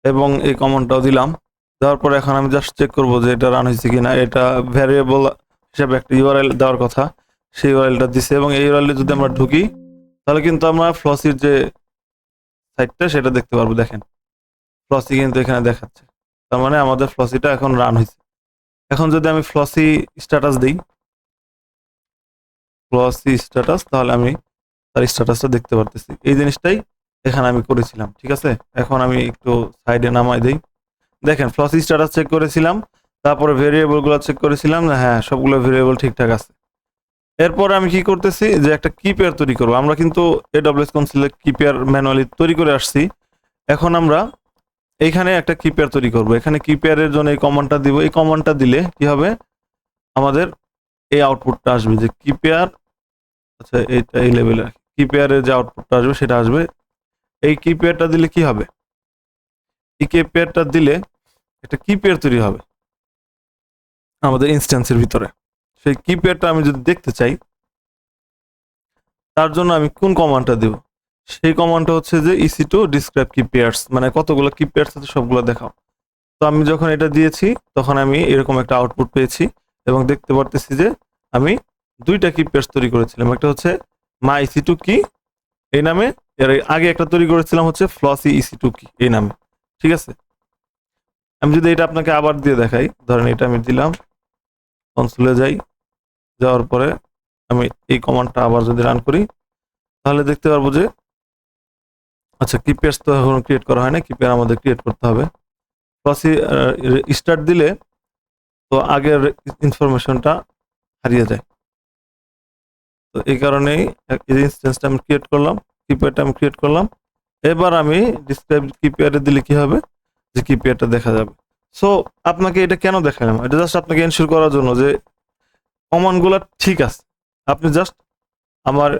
S1: এবং এই কমান্ডটাও দিলাম। দেওয়ার পরে এখন আমি জাস্ট চেক করব যে এটা রান হয়েছে কিনা। এটা ভ্যারিয়েবল হিসাবে একটা ইউআরএল দেওয়ার কথা, সেই ইউআরএলটা দিছে এবং এই ইউআরএলে যদি আমরা ঢুকি তাহলে কিন্তু আমরা ফ্লসির যে সাইটটা সেটা দেখতে পারবো। দেখেন ফ্লসি কিন্তু এখানে দেখাচ্ছে, তার মানে আমাদের ফ্লসিটা এখন রান হয়েছে। এখন যদি আমি ফ্লসি স্ট্যাটাস দিই, ফ্লসি স্ট্যাটাস, তাহলে আমি তার স্ট্যাটাসটা দেখতে পারতেছি। এই জিনিসটাই এখানে আমি করেছিলাম, ঠিক আছে। এখন আমি একটু সাইডে নামাই দেই। দেখেন ফ্লসি স্ট্যাটাস চেক করেছিলাম, তারপরে ভেরিয়েবলগুলো চেক করেছিলাম, হ্যাঁ সবগুলো ভেরিয়েবল ঠিকঠাক আছে। এরপর আমি কি করতেছি যে একটা কি পেয়ার তৈরি করব। আমরা কিন্তু এডব্লিউএস কনসোলে কি পেয়ার ম্যানুয়ালি তৈরি করে আসছি। এখন আমরা এইখানে একটা কি পেয়ার তৈরি করব। এখানে কি পেয়ারের জন্য এই কমান্ডটা দিব। এই কমান্ডটা দিলে কি হবে, আমাদের এই আউটপুটটা আসবে যে কি পেয়ার, আচ্ছা এইটা এই লেভেলের কি পেয়ারের যে আউটপুটটা আসবে সেটা আসবে। এই কি পেয়ারটা দিলে কি হবে, এই কি পেয়ারটা দিলে একটা কি পেয়ার তৈরি হবে আমাদের ইনস্ট্যান্সের ভিতরে। সেই কি পেয়ারটা আমি যদি দেখতে চাই, তার জন্য আমি কোন কমান্ডটা দেব? সেই কমান্ডটা হচ্ছে যে EC2 ডিসক্রাইব কি পেয়ার্স, মানে কতগুলো কি পেয়ার্স আছে সবগুলো দেখাও। তো আমি যখন এটা দিয়েছি তখন আমি এরকম একটা আউটপুট পেয়েছি এবং দেখতে পারতেছি যে আমি দুইটা কি পেয়ার্স তৈরি করেছিলাম। একটা হচ্ছে মা EC2 কি এই নামে, এর আগে একটা তৈরি করেছিলাম হচ্ছে ফ্লসি EC2 কি এই নামে, ঠিক আছে। আমি যদি এটা আপনাকে আবার দিয়ে দেখাই, ধরেন এটা আমি দিলাম, কনসোলে যাই, যাওয়ার পরে আমি এই কমান্ডটা আবার যদি রান করি, তাহলে দেখতে পারবো যে আচ্ছা কি পেয়ার্স তো এখন ক্রিয়েট করা হয় না, কি পেয়ার আমাদের ক্রিয়েট করতে হবে। ফ্লসি স্টার্ট দিলে তো আগের ইনফরমেশনটা হারিয়ে যায়। তো এই কারণেই এই ইনস্ট্যান্সটা আমি ক্রিয়েট করলাম, কি পেয়ারটা আমি ক্রিয়েট করলাম। এবার আমি ডিসক্রাইব কি পেয়ারে দিলে কি হবে, যে কি পেয়ারটা দেখা যাবে। সো আপনাকে এটা কেন দেখালাম, এটা জাস্ট আপনাকে এনশিওর করার জন্য যে কমান্ডগুলো ঠিক আছে। আপনি জাস্ট আমার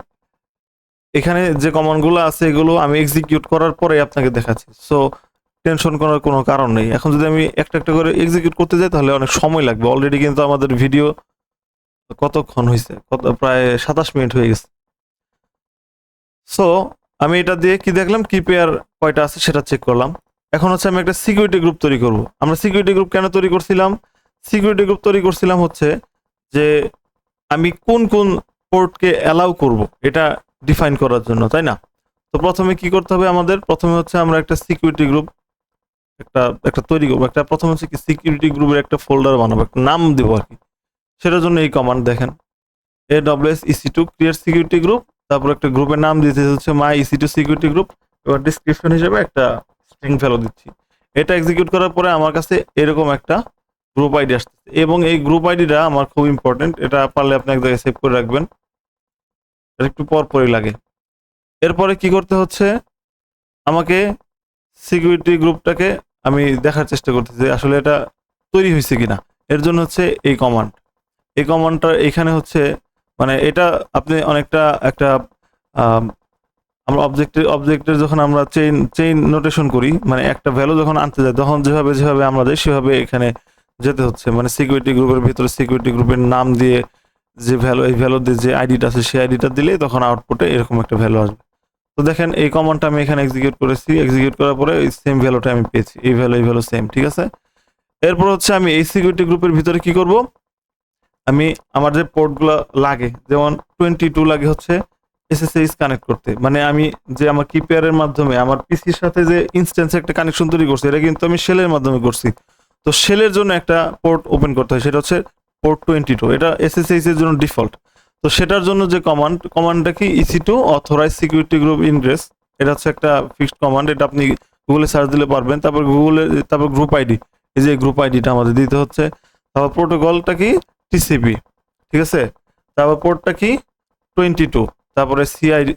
S1: এখানে যে কমান্ডগুলো আছে এগুলো আমি এক্সিকিউট করার পরে আপনাকে দেখাচ্ছি। সো টেনশন করার কোনো কারণ নেই। এখন যদি আমি একটা একটা করে এক্সিকিউট করতে যাই তাহলে অনেক সময় লাগবে। অলরেডি কিন্তু আমাদের ভিডিও কতক্ষণ হয়েছে, কত প্রায় 27 মিনিট হয়ে গেছে। সো আমি এটা দিয়ে কি দেখলাম, কি পেয়ার কয়টা আছে সেটা চেক করলাম। এখন হচ্ছে আমি একটা সিকিউরিটি গ্রুপ তৈরি করব। আমরা সিকিউরিটি গ্রুপ কেন তৈরি করছিলাম? সিকিউরিটি গ্রুপ তৈরি করছিলাম হচ্ছে যে আমি কোন কোন পোর্টকে অ্যালাউ করব এটা ডিফাইন করার জন্য, তাই না? তো প্রথমে কি করতে হবে আমাদের, প্রথমে হচ্ছে আমরা একটা সিকিউরিটি গ্রুপ একটা একটা তৈরি করবো। একটা প্রথমে হচ্ছে কি সিকিউরিটি গ্রুপের একটা ফোল্ডার বানাবো, একটা নাম দেবো আর কি। সেটার জন্য এই কমান্ড দেখেন, AWS EC2 create security group, তারপর একটা গ্রুপের নাম দিতে হচ্ছে মাই EC2 সিকিউরিটি গ্রুপ। এবার ডিসক্রিপশন হিসেবে একটা স্ট্রিং ভ্যালু দিচ্ছি। এটা এক্সিকিউট করার পরে আমার কাছে এরকম একটা গ্রুপ আইডি আসতেছে এবং এই গ্রুপ আইডিটা আমার খুব ইম্পর্টেন্ট। এটা পারলে আপনি এক জায়গায় সেভ করে রাখবেন, এটা একটু পরপরই লাগে। এরপরে কি করতে হচ্ছে, আমাকে সিকিউরিটি গ্রুপটাকে আমি দেখার চেষ্টা করতেছি যে আসলে এটা তৈরি হয়েছে কিনা। এর জন্য হচ্ছে এই কমান্ড, এই কমান্ডটা এখানে হচ্ছে মানে এটা আপনি অনেকটা একটা আম, আমরা অবজেক্টের যখন আমরা চেইন নোটেশন করি, মানে একটা ভ্যালু যখন আনতে যাই তখন যেভাবে যেভাবে আমরা যাই সেভাবে এখানে যেতে হচ্ছে। মানে সিকিউরিটি গ্রুপের ভিতরে সিকিউরিটি গ্রুপের নাম দিয়ে যে ভ্যালু, এই ভ্যালু দিয়ে যে আইডিটা আছে সেই আইডিটা দিলেই তখন আউটপুটে এরকম একটা ভ্যালু আসবে। তো দেখেন এই কমান্ডটা আমি এখানে এক্সিকিউট করেছি, এক্সিকিউট করার পরে এই সেম ভ্যালুটা আমি পেয়েছি, এই ভ্যালু সেম, ঠিক আছে। এরপর হচ্ছে আমি এই সিকিউরিটি গ্রুপের ভিতরে কি করব, আমি আমার যে পোর্টগুলো লাগে, যেমন 22 লাগে হচ্ছে SSH কানেক্ট করতে, মানে আমি যে আমার কি পেয়ারের মাধ্যমে আমার পিসির সাথে যে ইনস্ট্যান্সে একটা কানেকশন তৈরি করছি, এটা কিন্তু আমি শেলের মাধ্যমে করছি। তো শেলের জন্য একটা পোর্ট ওপেন করতে হয়, সেটা হচ্ছে পোর্ট 22, এটা SSH এর জন্য ডিফল্ট। তো সেটার জন্য যে কমান্ডটা কি EC2 authorize security group ingress, এটা হচ্ছে একটা ফিক্সড কমান্ড। এটা আপনি গুগলে সার্চ দিলে পারবেন। তারপর গ্রুপ আইডি, এই যে গ্রুপ আইডিটা আমাদের দিতে হচ্ছে। তারপর প্রোটোকলটা কি TCP, ঠিক আছে। তারপর পোর্টটা কি 22, তারপরে CID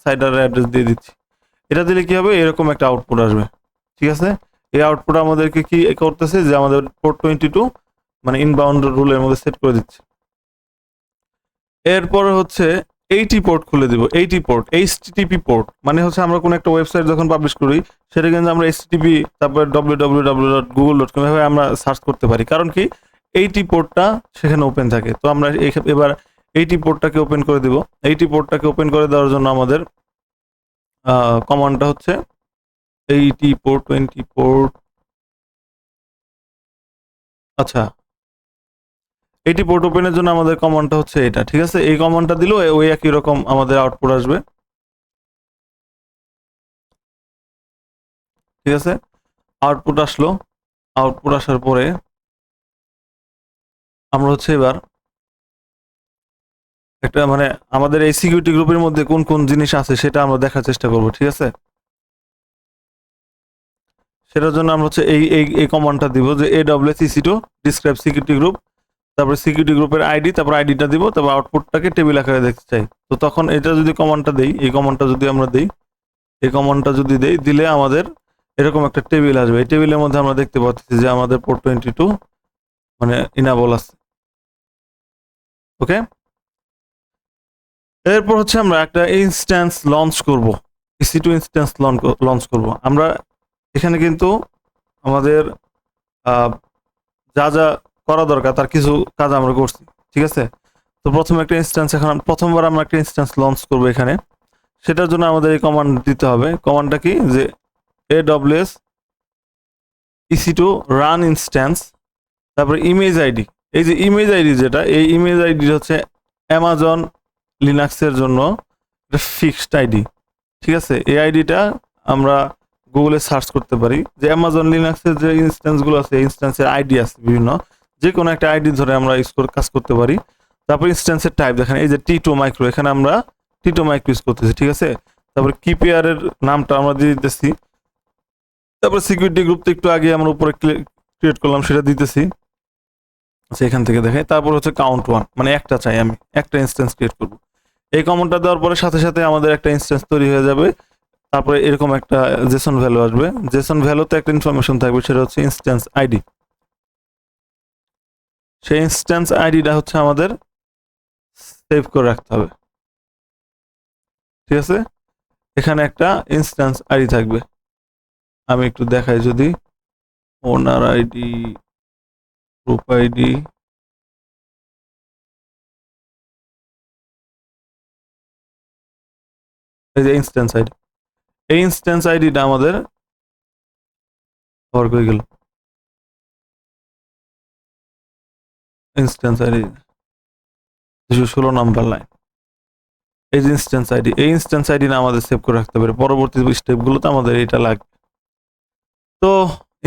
S1: সাইডার অ্যাড্রেস দিয়ে দিচ্ছি। এটা দিলে কি হবে, এরকম একটা আউটপুট আসবে, ঠিক আছে। এই আউটপুট আমাদেরকে কি করতেছে যে আমাদের পোর্ট 22 মানে ইনবাউন্ড রুলের মধ্যে সেট করে দিচ্ছে। এরপর হচ্ছে 80 পোর্ট খুলে দিব। 80 পোর্ট HTTP পোর্ট, মানে হচ্ছে আমরা কোনো একটা ওয়েবসাইট যখন পাবলিশ করি সেটা কিন্তু আমরা HTTP তারপর www.google.com এভাবে আমরা সার্চ করতে পারি, কারণ কি 80 পোর্টটা সেখানে ওপেন থাকে। তো আমরা এবার 80 পোর্টটাকে ওপেন করে দিব। 80 পোর্টটাকে ওপেন করে দেওয়ার জন্য আমাদের কমান্ডটা হচ্ছে 80 পোর্ট 20 পোর্ট, আচ্ছা 80 পোর্ট ওপেনের জন্য আমাদের কমান্ডটা হচ্ছে এটা, ঠিক আছে। এই কমান্ডটা দিলেও ওই একই রকম আমাদের আউটপুট আসবে, ঠিক আছে, আউটপুট আসলো। আউটপুট আসার পরে আমরা হচ্ছে এবার একটা মানে আমাদের এই সিকিউরিটি গ্রুপের মধ্যে কোন কোন জিনিস আছে সেটা আমরা দেখার চেষ্টা করব। ঠিক আছে, সেটার জন্য আমরা হচ্ছে এই এই এই কমান্ডটা দিব যে AWS EC2 describe security group, তারপরে সিকিউরিটি গ্রুপের আইডি, তারপর আইডিটা দিব, তারপর আউটপুটটাকে টেবিল আকারে দেখতে চাই। তো তখন এটা যদি কমান্ডটা দেই, এই কমান্ডটা যদি আমরা দেই, এই কমান্ডটা যদি দেই, দিলে আমাদের এরকম একটা টেবিল আসবে। এই টেবিলের মধ্যে আমরা দেখতে পাচ্ছি যে আমাদের পোর্ট 22 মানে ইনাবল আছে। ওকে, এরপর হচ্ছে আমরা একটা ইনস্ট্যান্স লঞ্চ করব, EC2 ইনস্ট্যান্স লঞ্চ করব। আমরা এখানে কিন্তু আমাদের যা যা করা দরকার তার কিছু কাজ আমরা করছি। ঠিক আছে, তো প্রথমে একটা ইনস্ট্যান্স, এখন প্রথমবার আমরা একটা ইনস্ট্যান্স লঞ্চ করব এখানে। সেটার জন্য আমাদের এই কমান্ড দিতে হবে। কমান্ডটা কি, যে AWS EC2 রান ইনস্ট্যান্স, তারপরে ইমেজ আইডি। এই যে ইমেজ আইডি যেটা, এই ইমেজ আইডি হচ্ছে অ্যামাজন লিনাক্সের জন্য একটা ফিক্সড আইডি। ঠিক আছে, এই আইডিটা আমরা গুগলে সার্চ করতে পারি যে অ্যামাজন লিনাক্সের যে ইনস্ট্যান্সগুলো আছে, ইনস্ট্যান্সের আইডি আছে বিভিন্ন, যে কোনো একটা আইডি ধরে আমরা ইউজ করে কাজ করতে পারি। তারপর ইনস্ট্যান্সের টাইপ দেখেন, এই যে T2 মাইক্রো, এখানে আমরা T2 মাইক্রো ইউজ করতেছি। ঠিক আছে, তারপর কিপিআরের নামটা আমরা দিয়ে দিতেছি। তারপর সিকিউরিটি গ্রুপ তো একটু আগে আমরা উপরে ক্রিয়েট করলাম, সেটা দিতেছি। আচ্ছা, এখান থেকে দেখাই। তারপর হচ্ছে কাউন্ট 1, মানে একটা চাই, আমি একটা ইনস্ট্যান্স ক্রিয়েট করব। এই কমান্ডটা দেওয়ার পরে সাথে সাথে আমাদের একটা ইনস্ট্যান্স তৈরি হয়ে যাবে। তারপরে এরকম একটা জেসন ভ্যালু আসবে। জেসন ভ্যালুতে একটা ইনফরমেশন থাকবে, সেটা হচ্ছে ইনস্ট্যান্স আইডি। সেই ইনস্ট্যান্স আইডিটা হচ্ছে আমাদের সেভ করে রাখতে হবে। ঠিক আছে, এখানে একটা ইনস্ট্যান্স আইডি থাকবে। আমি একটু দেখাই, যদি ওনার আইডি, গ্রুপ আইডি, এই যে ইনস্ট্যান্স আইডি, এই ইনস্ট্যান্স আইডিটা আমাদের ওয়ার্ক হয়ে গেল। ইনস্ট্যান্স আইডি 216 নাম্বার লাইন, এই যে ইনস্ট্যান্স আইডি, এই ইনস্ট্যান্স আইডি না আমাদের সেভ করে রাখতে পারে, পরবর্তী স্টেপগুলোতে আমাদের এটা লাগবে। তো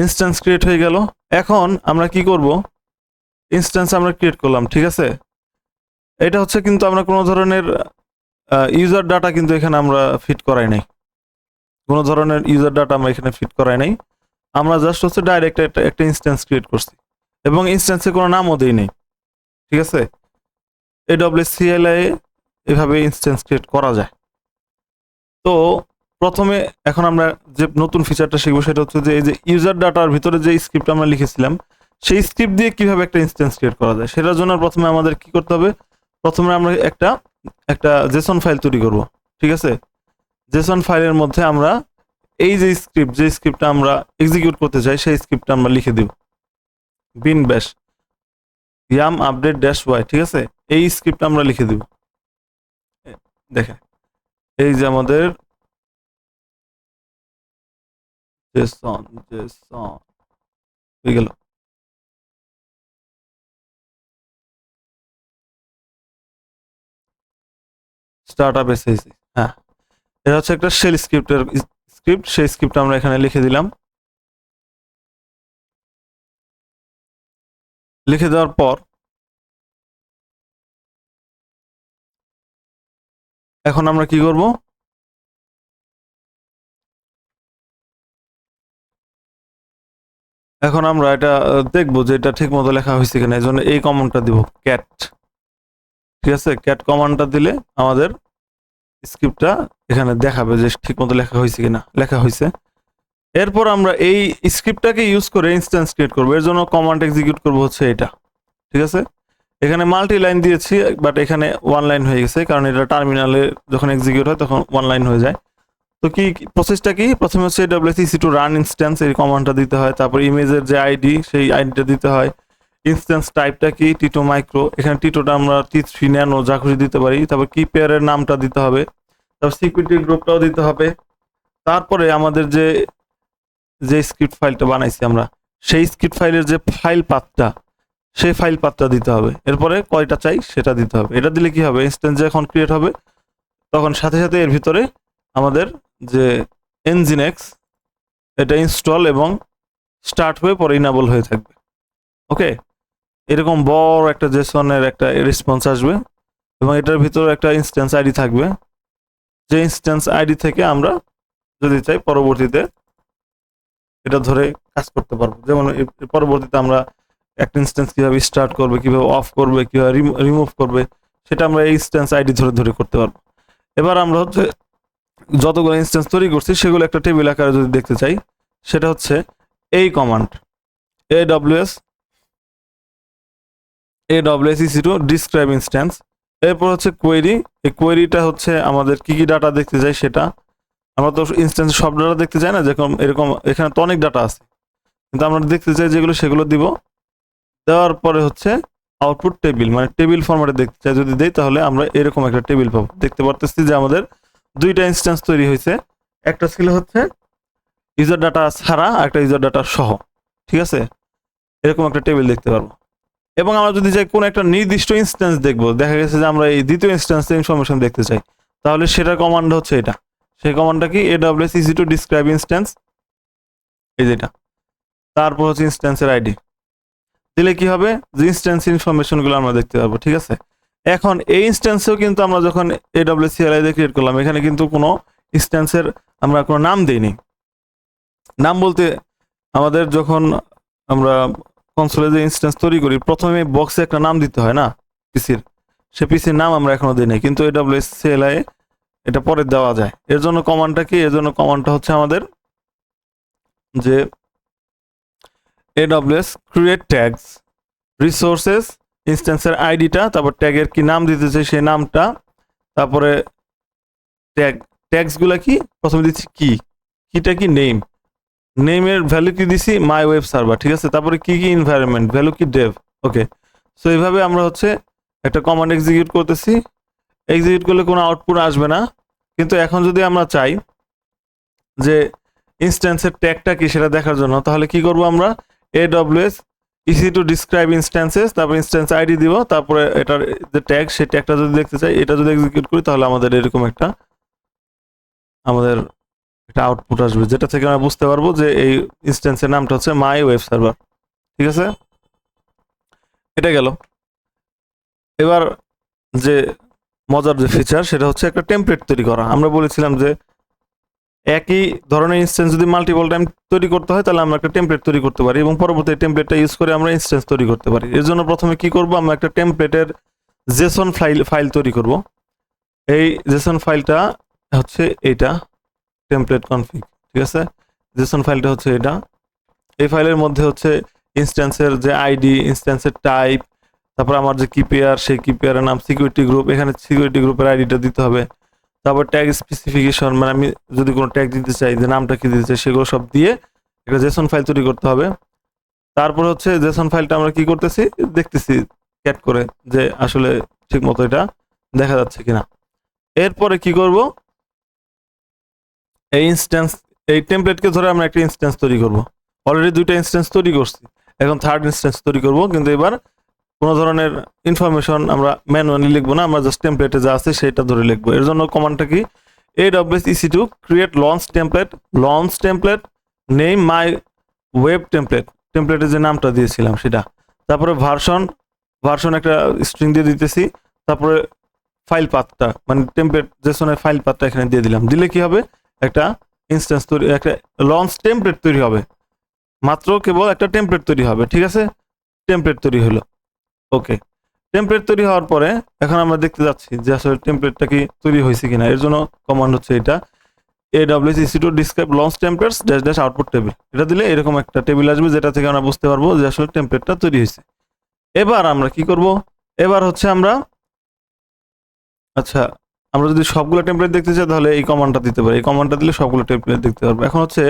S1: ইনস্ট্যান্স ক্রিয়েট হয়ে গেল। এখন আমরা কি করব, ইনস্ট্যান্স আমরা ক্রিয়েট করলাম। ঠিক আছে, এটা হচ্ছে কিন্তু আমরা কোনো ধরনের ইউজার ডাটা কিন্তু এখানে আমরা ফিট করাই নাই, কোনো ধরনের ইউজার ডাটা আমরা এখানে ফিট করাই নাই। আমরা জাস্ট হচ্ছে ডাইরেক্ট একটা ইনস্ট্যান্স ক্রিয়েট করছি এবং ইনস্ট্যান্সে কোনো নামও দেই নেই। ঠিক আছে, AWS CLI এভাবে ইনস্ট্যান্স ক্রিয়েট করা যায়। তো প্রথমে এখন আমরা যে নতুন ফিচারটা শিখবো, সেটা হচ্ছে যে এই যে ইউজার ডাটার ভিতরে যে স্ক্রিপ্ট আমরা লিখেছিলাম, সেই স্ক্রিপ্ট দিয়ে কিভাবে একটা ইনস্ট্যান্স ক্রিয়েট করা যায়। সেটার জন্য প্রথমে আমাদের কি করতে হবে, প্রথমে আমরা একটা জেসন ফাইল তৈরি করব। ঠিক আছে, জেসন ফাইলের মধ্যে আমরা এই যে স্ক্রিপ্টটা আমরা এক্সিকিউট করতে চাই, সেই স্ক্রিপ্টটা আমরা লিখে দিব, বিন ব্যাশ ইয়াম আপডেট ড্যাশ ওয়াই। ঠিক আছে, এই স্ক্রিপ্টটা আমরা লিখে দিব। দেখেন, এই যে আমাদের জেসন হয়ে গেল। স্টার্টআপ এসএসি, হ্যাঁ, এটা হচ্ছে একটা শেল স্ক্রিপ্টের স্ক্রিপ্ট। সেই স্ক্রিপ্ট আমরা এখানে লিখে দিলাম। লিখে দেওয়ার পর এখন আমরা কি করব, এখন আমরা এটা দেখবো যে এটা ঠিক মতো লেখা হয়েছে কিনা। এই জন্য এই কমান্ডটা দিব, ক্যাট। ঠিক আছে, ক্যাট কমান্ডটা দিলে আমাদের স্ক্রিপ্টটা এখানে দেখাবে যে ঠিক মতো লেখা হয়েছে কিনা। লেখা হয়েছে। এরপর আমরা এই স্ক্রিপ্টটাকে ইউজ করে ইনস্ট্যান্স ক্রিয়েট করবো। এর জন্য কমান্ড এক্সিকিউট করবো হচ্ছে এটা। ঠিক আছে, এখানে মাল্টি লাইন দিয়েছি, বাট এখানে ওয়ান লাইন হয়ে গেছে, কারণ এটা টার্মিনালে যখন এক্সিকিউট হয় তখন ওয়ান লাইন হয়ে যায়। তো কি প্রসেসটা কি, প্রথমে হচ্ছে AWS EC2 রান ইনস্ট্যান্স, এই কমান্ডটা দিতে হয়। তারপর ইমেজের যে আইডি, সেই আইডিটা দিতে হয়। ইনস্ট্যান্স টাইপটা কি, T2 মাইক্রো, এখানে T2টা আমরা T3 ন্যানো যা খুশি দিতে পারি। তারপর কি পেয়ারের নামটা দিতে হবে, তারপর সিকিউরিটি গ্রুপটাও দিতে হবে। তারপরে আমাদের যে স্ক্রিপ্ট ফাইলটা বানাইছি আমরা, সেই স্ক্রিপ্ট ফাইলের যে ফাইল পাথটা, সেই ফাইল পাথটা দিতে হবে। এরপরে কয়টা চাই সেটা দিতে হবে। এটা দিলে কি হবে, ইনস্ট্যান্স যখন ক্রিয়েট হবে তখন সাথে সাথে এর ভিতরে আমাদের যে এটা ইনস্টল এবং স্টার্ট হয়ে পরে ইনেবল হয়ে থাকবে। ওকে, এরকম বড় একটা জেসনের একটা রেসপন্স আসবে এবং এটার ভিতরে একটা ইনস্ট্যান্স আইডি থাকবে, যে ইনস্ট্যান্স আইডি থেকে আমরা যদি চাই পরবর্তীতে এটা ধরে কাজ করতে পারবো। যেমন পরবর্তীতে আমরা একটা ইনস্ট্যান্স কিভাবে স্টার্ট করবে, কিভাবে অফ করবে, কিভাবে রিমুভ করবে, সেটা আমরা এই ইনস্ট্যান্স আইডি ধরে ধরে করতে পারবো। এবার আমরা হচ্ছে যতগুলো ইনস্ট্যান্স তৈরি করছি সেগুলো একটা টেবিল আকারে যদি দেখতে চাই, সেটা হচ্ছে এই command aws ec2 describe instance. এরপর হচ্ছে কোয়েরি। এই কোয়েরিটা হচ্ছে আমাদের কি কি ডাটা দেখতে চাই সেটা। আমরা তো ইনস্ট্যান্সে সব ডাটা দেখতে চাই না, যেরকম এরকম এখানে তো অনেক ডাটা আছে, কিন্তু আমরা দেখতে চাই যেগুলো সেগুলো দিব। দেওয়ার পরে হচ্ছে আউটপুট টেবিল, মানে টেবিল ফরম্যাটে দেখতে চাই, যদি দেই তাহলে আমরা এরকম একটা টেবিল পাবো। দেখতে পারতেছি যে আমাদের দুইটা ইনস্ট্যান্স তৈরি হয়েছে, একটা ছিল হচ্ছে ইউজার ডাটা ছাড়া, একটা ইউজার ডাটা সহ। ঠিক আছে, এরকম একটা টেবিল দেখতে পারবো। এবং আমরা যদি চাই কোনো একটা নির্দিষ্ট ইনস্ট্যান্স দেখবো, দেখা গেছে যে আমরা এই দ্বিতীয় ইনস্ট্যান্সের ইনফরমেশন দেখতে চাই, তাহলে সেটার কমান্ড হচ্ছে এটা। সেই কমান্ডটা কি aws ec2 ডিসক্রাইব ইনস্ট্যান্স, এই যেটা। তারপর হচ্ছে ইনস্ট্যান্সের আইডি দিলে কি হবে, যে ইনস্ট্যান্স ইনফরমেশনগুলো আমরা দেখতে পারবো। ঠিক আছে, এখন এই ইনস্ট্যান্সেও কিন্তু আমরা যখন aws cli দিয়ে ক্রিয়েট করলাম, এখানে কিন্তু কোনো ইনস্ট্যান্সের আমরা কোনো নাম দেইনি। নাম বলতে আমাদের যখন আমরা কনসোলে যে ইনস্ট্যান্স তৈরি করি, প্রথমে বক্সে একটা নাম দিতে হয় না পিসির, সে পিসির নাম আমরা এখনো দিই নাই, কিন্তু aws cli এটা পরে দেওয়া যায়। এর জন্য কমান্ডটা কি, এর জন্য কমান্ডটা হচ্ছে আমাদের যে aws create tags resources ইনস্ট্যান্সের আইডিটা, তারপর ট্যাগের কি নাম দিতে চাই সেই নামটা, তারপরে ট্যাগসগুলো কি প্রথমে দিচ্ছি কিটা কি নেম, নেমের ভ্যালু কি দিছি মাই ওয়েব সার্ভার। ঠিক আছে, তারপরে কি কি এনভায়রনমেন্ট ভ্যালু কি ডেভ। ওকে, সো এইভাবে আমরা হচ্ছে একটা কমান্ড এক্সিকিউট করতেছি। এক্সিকিউট করলে কোনো আউটপুট আসবে না, কিন্তু এখন যদি আমরা চাই যে ইনস্ট্যান্সের ট্যাগটা কি সেটা দেখার জন্য, তাহলে কি করব আমরা aws ec2 ডিসক্রাইব ইনস্ট্যান্সেস, তারপর ইনস্ট্যান্স আইডি দিব, তারপরে এটার যে ট্যাগ সেই ট্যাগটা যদি দেখতে চাই, এটা যদি এক্সিকিউট করি তাহলে আমাদের এরকম একটা আউটপুট আসবে, যেটা থেকে আমরা বুঝতে পারবো যে এই ইনস্ট্যান্সের নামটা হচ্ছে মাই ওয়েব সার্ভার। ঠিক আছে, এটা গেল। এবার যে মজার যে ফিচার সেটা হচ্ছে একটা টেমপ্লেট তৈরি করা। আমরা বলেছিলাম যে একই ধরনের ইনস্ট্যান্স যদি মাল্টিপল টাইম তৈরি করতে হয় তাহলে আমরা একটা টেমপ্লেট তৈরি করতে পারি এবং পরবর্তী টেমপ্লেটটা ইউজ করে আমরা ইনস্ট্যান্স তৈরি করতে পারি। এর জন্য প্রথমে কি করব, আমরা একটা টেমপ্লেটের জেসন ফাইল তৈরি করব। এই জেসন ফাইলটা হচ্ছে এইটা টেমপ্লেট কনফিগ। ঠিক আছে, জেসন ফাইলটা হচ্ছে এটা। এই ফাইলের মধ্যে হচ্ছে ইনস্ট্যান্সের যে আইডি, ইনস্ট্যান্সের টাইপ, তারপর আমার যে কি পেয়ার, সেই কি পেয়ারের নাম, সিকিউরিটি গ্রুপ, এখানে সিকিউরিটি গ্রুপের আইডিটা দিতে হবে। তারপর ট্যাগ স্পেসিফিকেশন, মানে আমি যদি কোনো ট্যাগ দিতে চাই, যে নামটা কি দিতে চাই, সেগুলো সব দিয়ে একটা জেসন ফাইল তৈরি করতে হবে। তারপর হচ্ছে জেসন ফাইলটা আমরা কি করতেছি, দেখতেছি ক্যাট করে যে আসলে ঠিক মতো এটা দেখা যাচ্ছে কিনা। এরপরে কি করব, এই ইনস্ট্যান্স, এই টেমপ্লেটকে ধরে আমরা একটা ইনস্ট্যান্স তৈরি করব। অলরেডি দুইটা ইনস্ট্যান্স তৈরি করছি, এখন থার্ড ইনস্ট্যান্স তৈরি করব, কিন্তু এবার কোনো ধরনের ইনফরমেশন আমরা ম্যানুয়ালি লিখবো না, আমরা জাস্ট টেমপ্লেটে যা আছে সেটা ধরে লিখবো। এর জন্য কমান্ডটা কি, aws ec2 create launch template name my web template, টেমপ্লেটের যে নামটা দিয়েছিলাম সেটা, তারপরে ভার্সন একটা স্ট্রিং দিয়ে দিতেছি, তারপরে ফাইল পাথটা মানে টেমপ্লেট জেসনের ফাইল পাথটা এখানে দিয়ে দিলাম। দিলে কি হবে, একটা ইনস্ট্যান্স তৈরি, একটা লঞ্চ টেমপ্লেট তৈরি হবে, মাত্র কেবল একটা টেমপ্লেট তৈরি হবে। ঠিক আছে, টেমপ্লেট তৈরি হলো। ওকে, টেমপ্লেট তৈরি হওয়ার পরে এখন আমরা দেখতে যাচ্ছি যে আসলে টেমপ্লেটটা কি তৈরি হয়েছে কিনা। এর জন্য কমান্ড হচ্ছে এটা aws ec2 describe launch templates -- output table। এটা দিলে এরকম একটা টেবিল আসবে, যেটা থেকে আমরা বুঝতে পারবো যে আসলে টেমপ্লেটটা তৈরি হয়েছে। এবার আমরা কি করব, এবার হচ্ছে আমরা আমরা যদি সবগুলো টেমপ্লেট দেখতে চাই তাহলে এই কমান্ডটা দিতে পারি। এই কমান্ডটা দিলে সবগুলো টেমপ্লেট দেখতে পারবো। এখন হচ্ছে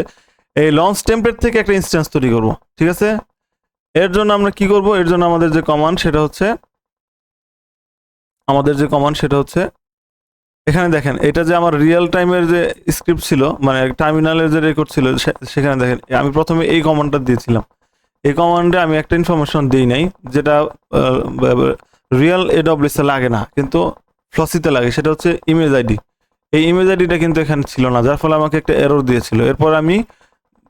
S1: এই লঞ্চ টেমপ্লেট থেকে একটা ইনস্ট্যান্স তৈরি করব। ঠিক আছে, এর জন্য আমরা কি করব, এর জন্য আমাদের যে কমান্ড সেটা হচ্ছে এখানে দেখেন, এটা যে আমার রিয়েল টাইমের যে স্ক্রিপ্ট ছিল, মানে টার্মিনালের যে রেকর্ড ছিল, সেখানে দেখেন আমি প্রথমে এই কমান্ডটা দিয়েছিলাম। এই কমান্ডে আমি একটা ইনফরমেশন দিই নাই, যেটা রিয়েল aws এ লাগে না, কিন্তু ফ্লসিতে লাগে, সেটা হচ্ছে ইমেজ আইডি। এই ইমেজ আইডিটা কিন্তু এখানে ছিল না, যার ফলে আমাকে একটা এরর দিয়েছিল। এরপর আমি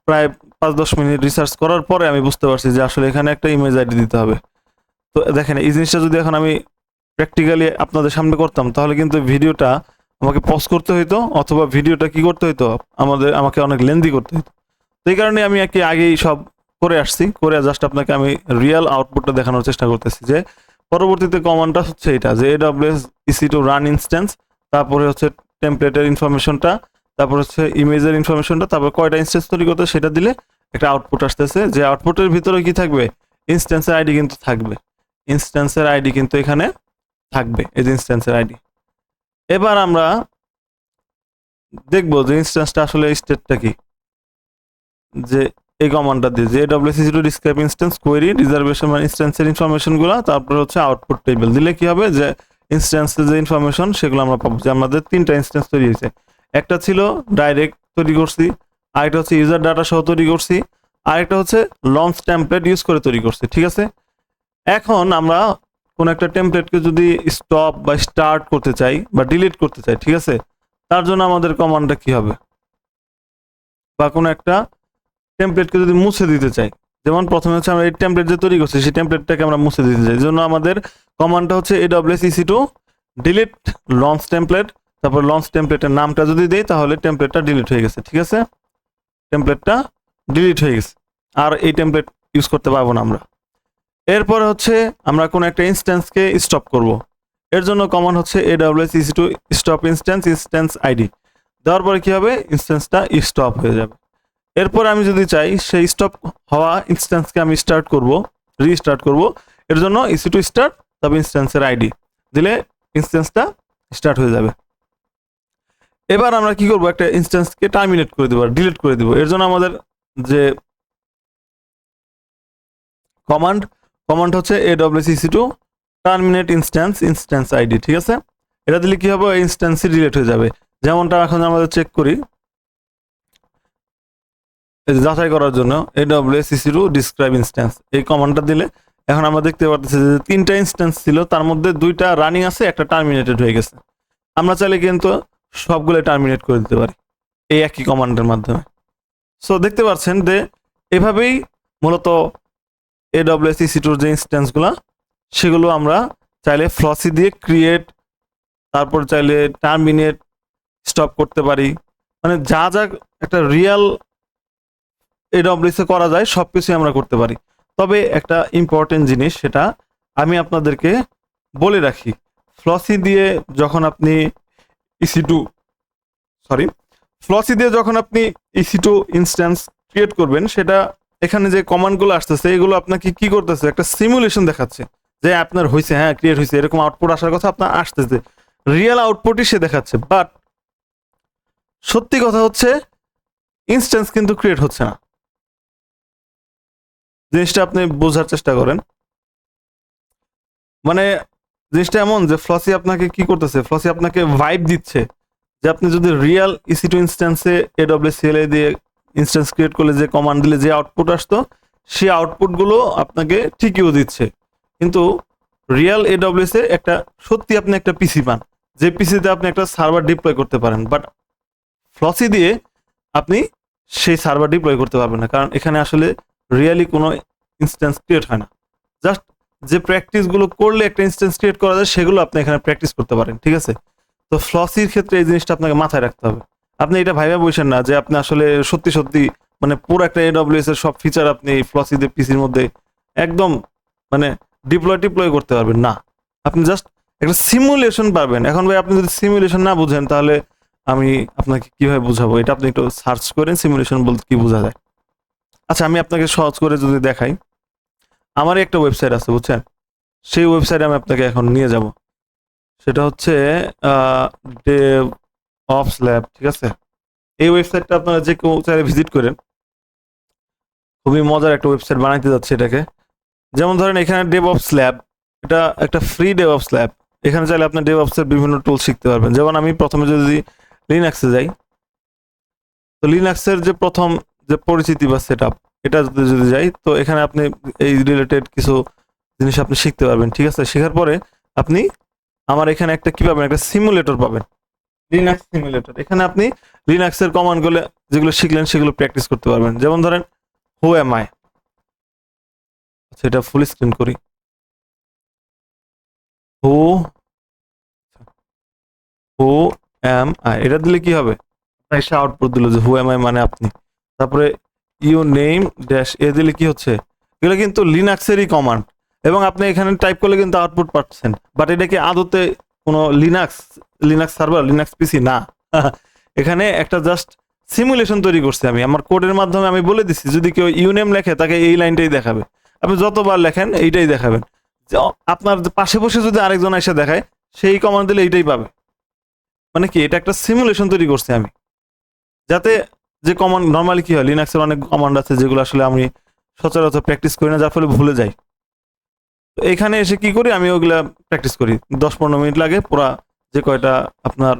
S1: প্রায় 5-10 মিনিট রিসার্চ করার পরে আমি বুঝতে পারছি যে আসলে এখানে একটা ইমেজ আইডি দিতে হবে। তো দেখেন এই জিনিসটা যদি এখন আমি প্র্যাকটিক্যালি আপনাদের সামনে করতাম তাহলে কিন্তু ভিডিওটা আমাকে পজ করতে হইতো, অথবা ভিডিওটা কি করতে হইতো, আমাকে অনেক লেন্দি করতে হইতো। তো এই কারণে আমি আগেই সব করে আসছি, করে জাস্ট আপনাকে আমি রিয়েল আউটপুটটা দেখানোর চেষ্টা করতেছি যে পরবর্তীতে কমান্ডটা হচ্ছে এটা যে AWS EC2 রান ইনস্ট্যান্স, তারপরে হচ্ছে টেমপ্লেটের ইনফরমেশনটা, তারপর হচ্ছে ইমেজের ইনফরমেশনটা, তারপর কয়টা ইনস্ট্যান্স তৈরি করতে সেটা দিলে একটা আউটপুট আসতেছে, যে আউটপুটের ভিতরে কি থাকবে, ইনস্ট্যান্সের আইডি কিন্তু থাকবে, ইনস্ট্যান্সের আইডি কিন্তু এখানে থাকবে, এই যে ইনস্ট্যান্সের আইডি। এবার আমরা দেখবো যে ইনস্ট্যান্সটা আসলে স্টেটটা কি, যে এই কমান্ডটা দিয়ে যে AWS EC2 describe instance query reservation মানে ইনস্ট্যান্সের ইনফরমেশনগুলো, তারপর হচ্ছে আউটপুট টেবিল দিলে কি হবে যে ইনস্ট্যান্সের যে ইনফরমেশন সেগুলো আমরা পাবো। যে আমাদের 3টা ইনস্ট্যান্স তৈরি হয়েছে, একটা ছিল ডাইরেক্ট তৈরি করছি, আরেকটা হচ্ছে ইউজার ডাটা সহ তৈরি করছি, আরেকটা হচ্ছে লঞ্চ টেমপ্লেট ইউজ করে তৈরি করছি। ঠিক আছে, এখন আমরা কোন একটা টেমপ্লেটকে যদি স্টপ বা স্টার্ট করতে চাই বা ডিলিট করতে চাই, ঠিক আছে, তার জন্য আমাদের কমান্ডটা কি হবে, বা কোনো একটা টেমপ্লেটকে যদি মুছে দিতে চাই, যেমন প্রথমে হচ্ছে আমরা এই টেমপ্লেট যে তৈরি করছি সেই টেমপ্লেটটাকে আমরা মুছে দিতে চাই, এই জন্য আমাদের কমান্ডটা হচ্ছে AWS EC2 delete launch template, তারপর লঞ্চ টেমপ্লেটের নামটা যদি দেই তাহলে টেমপ্লেটটা ডিলিট হয়ে গেছে। ঠিক আছে, টেমপ্লেটটা ডিলিট হয়ে গেছে, আর এই টেমপ্লেট ইউজ করতে পারবো না আমরা। এরপরে হচ্ছে আমরা কোনো একটা ইনস্ট্যান্সকে স্টপ করব, এর জন্য কমান্ড হচ্ছে AWS EC2 stop instance ID দেওয়ার পরে কি হবে, ইনস্ট্যান্সটা স্টপ হয়ে যাবে। এরপর আমি যদি চাই সেই স্টপ হওয়া ইনস্ট্যান্সকে আমি স্টার্ট করব, রিস্টার্ট করব, এর জন্য EC2 স্টার্ট তবে ইনস্ট্যান্সের আইডি দিলে ইনস্ট্যান্সটা স্টার্ট হয়ে যাবে। এবার আমরা কি করব, একটা ইনস্ট্যান্সকে টার্মিনেট করে দেব, ডিলিট করে দেব, এর জন্য আমাদের যে কমান্ড হচ্ছে AWS EC2 terminate instance ID. ঠিক আছে, এটা দিলে কি হবে, ইনস্ট্যান্সই ডিলিট হয়ে যাবে। যেমনটা এখন আমাদের চেক করি যাচাই করার জন্য AWS EC2 ডিসক্রাইব ইনস্ট্যান্স এই কমান্ডটা দিলে এখন আমরা দেখতে পাচ্ছি যে 3টা ইনস্ট্যান্স ছিল, তার মধ্যে 2টা রানিং আছে, একটা টার্মিনেটেড হয়ে গেছে। আমরা চাইলে কিন্তু সবগুলো টার্মিনেট করে দিতে পারি এই একই কমান্ডের মাধ্যমে। সো দেখতে পাচ্ছেন যে এভাবেই মূলত AWS EC2 যে ইনস্ট্যান্সগুলো সেগুলো আমরা চাইলে ফ্লসি দিয়ে ক্রিয়েট, তারপর চাইলে টার্মিনেট, স্টপ করতে পারি, মানে যা যা একটা রিয়েল AWS এ করা যায় সবকিছুই আমরা করতে পারি। তবে একটা ইম্পর্টেন্ট জিনিস, সেটা আমি আপনাদেরকে বলে রাখি, ফ্লসি দিয়ে যখন আপনি EC2 ইনস্ট্যান্স ক্রিয়েট করবেন, সেটা এখানে যে কমান্ডগুলো আসতেছে এগুলো আপনাকে কি করতেছে, একটা সিমুলেশন দেখাচ্ছে যে আপনার হয়েছে, হ্যাঁ ক্রিয়েট হয়েছে, এরকম আউটপুট আসার কথা আপনার আসতেছে, রিয়েল আউটপুটই সে দেখাচ্ছে। বাট সত্যি কথা হচ্ছে ইনস্ট্যান্স কিন্তু ক্রিয়েট হচ্ছে না। জিনিসটা আপনি বোঝার চেষ্টা করেন, মানে জিনিসটা এমন যে ফ্লসি আপনাকে কি করতেছে, ফ্লসি আপনাকে ভাইব দিচ্ছে যে আপনি যদি রিয়েল EC2 ইনস্ট্যান্সে AWS CLI দিয়ে ইনস্ট্যান্স ক্রিয়েট করলে যে কমান্ড দিলে যে আউটপুট আসতো সেই আউটপুটগুলো আপনাকে ঠিকইও দিচ্ছে, কিন্তু রিয়েল AWS এ একটা সত্যি আপনি একটা পিসি পান, যে পিসিতে আপনি একটা সার্ভার ডিপ্লয় করতে পারেন, বাট ফ্লসি দিয়ে আপনি সেই সার্ভার ডিপ্লয় করতে পারবেন না, কারণ এখানে আসলে রিয়েলি কোনো ইনস্ট্যান্স ক্রিয়েট হয় না। জাস্ট যে প্র্যাকটিসগুলো করলে একটা ইনস্ট্যান্স ক্রিয়েট করা যায় সেগুলো আপনি এখানে প্র্যাকটিস করতে পারেন। ঠিক আছে, তো ফ্লসির ক্ষেত্রে এই জিনিসটা আপনাকে মাথায় রাখতে হবে। আপনি এটা ভাইবা বলছেন না যে আপনি আসলে সত্যি মানে পুরো একটা AWS এর সব ফিচার আপনি ফ্লসিতে পিসির মধ্যে একদম মানে ডিপ্লয় করতে পারবেন না। আপনি জাস্ট একটা সিমুলেশন পারবেন। এখন ভাই আপনি যদি সিমুলেশন না বুঝেন তাহলে আমি আপনাকে কিভাবে বুঝাবো, এটা আপনি একটু সার্চ করেন সিমুলেশন বলতে কি বোঝা যায়। আচ্ছা, আমি আপনাকে সহজ করে যদি দেখাই, আমার একটা ওয়েবসাইট আছে বুঝছেন, সেই ওয়েবসাইটে আমি আপনাকে এখন নিয়ে যাব, সেটা হচ্ছে DevOps Lab। ঠিক আছে, এই ওয়েবসাইটটা আপনারা যে কেউ চাইলে ভিজিট করেন, খুবই মজার একটা ওয়েবসাইট বানাইতে যাচ্ছে এটাকে। যেমন ধরেন এখানে DevOps Lab, এটা একটা ফ্রি DevOps Lab, এখানে চাইলে আপনি DevOps এর বিভিন্ন টুল শিখতে পারবেন। যেমন আমি প্রথমে যদি লিনাক্সে যাই, তো লিনাক্সের যে প্রথম যে পরিচিতি বা সেটআপ, এটা যদি যাই, তো এখানে আপনি এই রিলেটেড কিছু জিনিস আপনি শিখতে পারবেন। ঠিক আছে, শেখার পরে আপনি আমার এখানে একটা কি পাবেন, একটা সিমুলেটর পাবেন, লিনাক্স সিমুলেটর। এখানে আপনি লিনাক্সের কমান্ডগুলো যেগুলো শিখলেন সেগুলো প্র্যাকটিস করতে পারবেন। যেমন ধরেন হু এম আই, আচ্ছা এটা ফুল স্ক্রিন করি। হু হু এম আই, এটা দিলে কি হবে, এসে আউটপুট দিল যে হু এম আই মানে আপনি। তারপরে ইউ নেম ড্যাশ এ দিলে কি হচ্ছে, এগুলো কিন্তু লিনাক্সেরই কমান্ড, এবং আপনি এখানে টাইপ করলে কিন্তু আউটপুট পাচ্ছেন। বাট এটা কি আদতে কোনো লিনাক্স সার্ভার, লিনাক্স পিসি না। এখানে একটা জাস্ট সিমুলেশন তৈরি করছি আমি, আমার কোডের মাধ্যমে আমি বলে দিচ্ছি যদি কেউ ইউনেম লেখে তাকে এই লাইনটাই দেখাবে, আপনি যতবার লেখেন এইটাই দেখাবেন। আপনার পাশে বসে যদি আরেকজন এসে দেখায় সেই কমান্ড দিলে এইটাই পাবে। মানে কি, এটা একটা সিমুলেশন তৈরি করছি আমি, যাতে যে কমান্ড নর্মালি কি হয়, লিনাক্সের অনেক কমান্ড আছে যেগুলো আসলে আমি সচরাচর প্র্যাকটিস করি না, যার ফলে ভুলে যাই। তো এখানে এসে কি করি, আমি ওগুলা প্র্যাকটিস করি, 10-15 মিনিট লাগে পুরা, যে কয়টা আপনার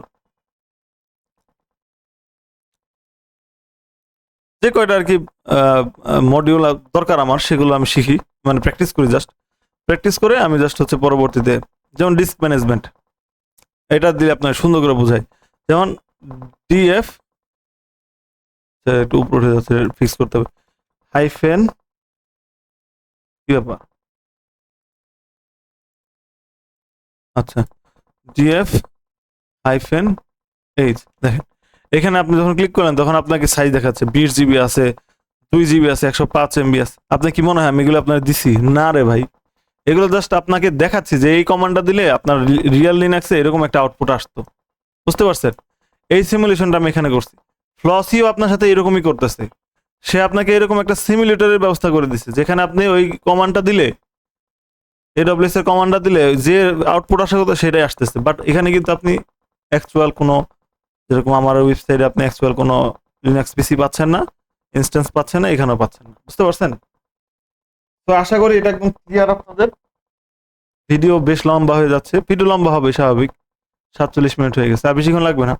S1: যে কয়টা আর কি মডিউল দরকার আমার, সেগুলো আমি শিখি, মানে প্র্যাকটিস করি, জাস্ট প্র্যাকটিস করে আমি জাস্ট হচ্ছে পরবর্তীতে, যেমন ডিস্ক ম্যানেজমেন্ট, এটা দিলে আপনার সুন্দর করে বোঝায়। যেমন ডিএফ, একটু উপরে উঠে যাচ্ছে, ফিক্স করতে হবে, হাইফেন, কি ব্যাপার, আচ্ছা ডিএফ হাইফেন এইচ, দেখেন এখানে আপনি যখন ক্লিক করেন তখন আপনাকে সাইজ দেখাচ্ছে 20 জিবি আছে, 2 জিবি আছে, 105 এমবি আছে। আপনার কি মনে হয় আমি এগুলো আপনার দিছি? না রে ভাই, এগুলো জাস্ট আপনাকে দেখাচ্ছি যে এই কমান্ডটা দিলে আপনার রিয়েল লিনাক্সে এরকম একটা আউটপুট আসতো, বুঝতে পারছেন? এই সিমুলেশনটা আমি এখানে করছি। ফ্লসিও আপনার সাথে এরকমই করতেছে, সে আপনাকে এরকম একটা সিমুলেটরের ব্যবস্থা করে দিচ্ছে, যেখানে আপনি ওই কমান্ডটা দিলে, এডব্লিউএস এর কমান্ডটা দিলে যে আউটপুট আসার কথা সেটাই আসতেছে। বাট এখানে কিন্তু আপনি অ্যাকচুয়াল কোনো, যেরকম আমার ওয়েবসাইটে আপনি অ্যাকচুয়াল কোনো লিনাক্স পিসি পাচ্ছেন না, ইনস্ট্যান্স পাচ্ছেন না, এখানেও পাচ্ছেন না, বুঝতে পারছেন? তো আশা করি এটা একদম ক্লিয়ার আপনাদের। ভিডিও বেশ লম্বা হয়ে যাচ্ছে, ভিডিও লম্বা হবে স্বাভাবিক, 47 মিনিট হয়ে গেছে, আর বেশিক্ষণ লাগবে না।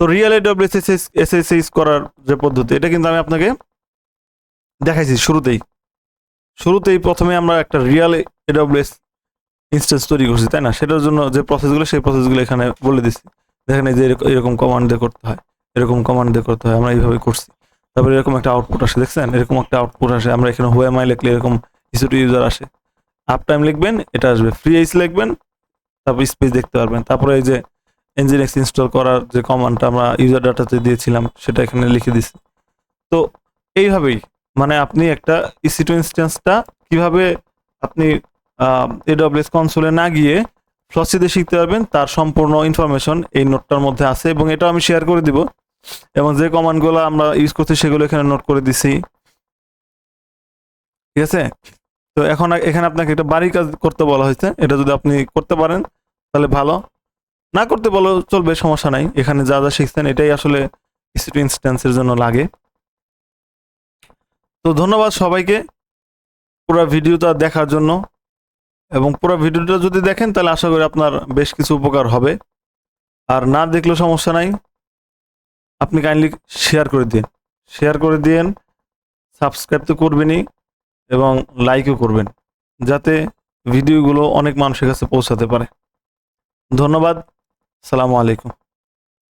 S1: তো রিয়েল এডব্লিউএস এসএসএইচ করার যে পদ্ধতি, এটা কিন্তু আমি আপনাকে দেখাইছি শুরুতেই প্রথমে আমরা একটা রিয়েল এডব্লিউএস ইনস্ট্যান্স তৈরি করছি, তাই না? সেটার জন্য যে প্রসেসগুলো, সেই প্রসেসগুলো এখানে বলে দিচ্ছি। দেখেন এই যে এরকম কমান্ড দিয়ে করতে হয়, এরকম কমান্ড দিয়ে করতে হয়, আমরা এইভাবে করছি। তারপরে এরকম একটা আউটপুট আসে, দেখছেন এরকম একটা আউটপুট আসে। আমরা এখানে হু এম আই লিখলে এরকম ইস্যু টু ইউজার আসে, আপ টাইম লিখবেন এটা আসবে, ফ্রি এইচ লিখবেন, তারপর স্পেস দেখতে পারবেন। তারপরে এই যে এনজিএক্স ইনস্টল করার যে কমান্ডটা আমরা ইউজার ডাটাতে দিয়েছিলাম সেটা এখানে লিখে দিছি। তো এইভাবেই মানে আপনি একটা EC2 ইনস্ট্যান্সটা কিভাবে আপনি AWS কনসোলে না গিয়ে ফ্লসিতে শিখতে পারবেন, তার সম্পূর্ণ ইনফরমেশন এই নোটটার মধ্যে আছে, এবং এটা আমি শেয়ার করে দিব। এবং যে কমান্ডগুলো আমরা ইউজ করছি সেগুলো এখানে নোট করে দিছি, ঠিক আছে? তো এখন এখানে আপনাকে একটা বাড়ির কাজ করতে বলা হয়েছে, এটা যদি আপনি করতে পারেন তাহলে ভালো, না করতে বলো চলবে, সমস্যা নাই। এখানে যা যা শিখছেন এটাই আসলে EC2 ইনস্ট্যান্সের জন্য লাগে। তো ধন্যবাদ সবাইকে পুরো ভিডিওটা দেখার জন্য, এবং পুরো ভিডিওটা যদি দেখেন তাহলে আশা করি আপনার বেশ কিছু উপকার হবে। আর না দেখলেও সমস্যা নাই, আপনি কাইন্ডলি শেয়ার করে দিন, সাবস্ক্রাইব তো করবেনই, এবং লাইকও করবেন, যাতে ভিডিওগুলো অনেক মানুষের কাছে পৌঁছাতে পারে। ধন্যবাদ, আসসালামু আলাইকুম।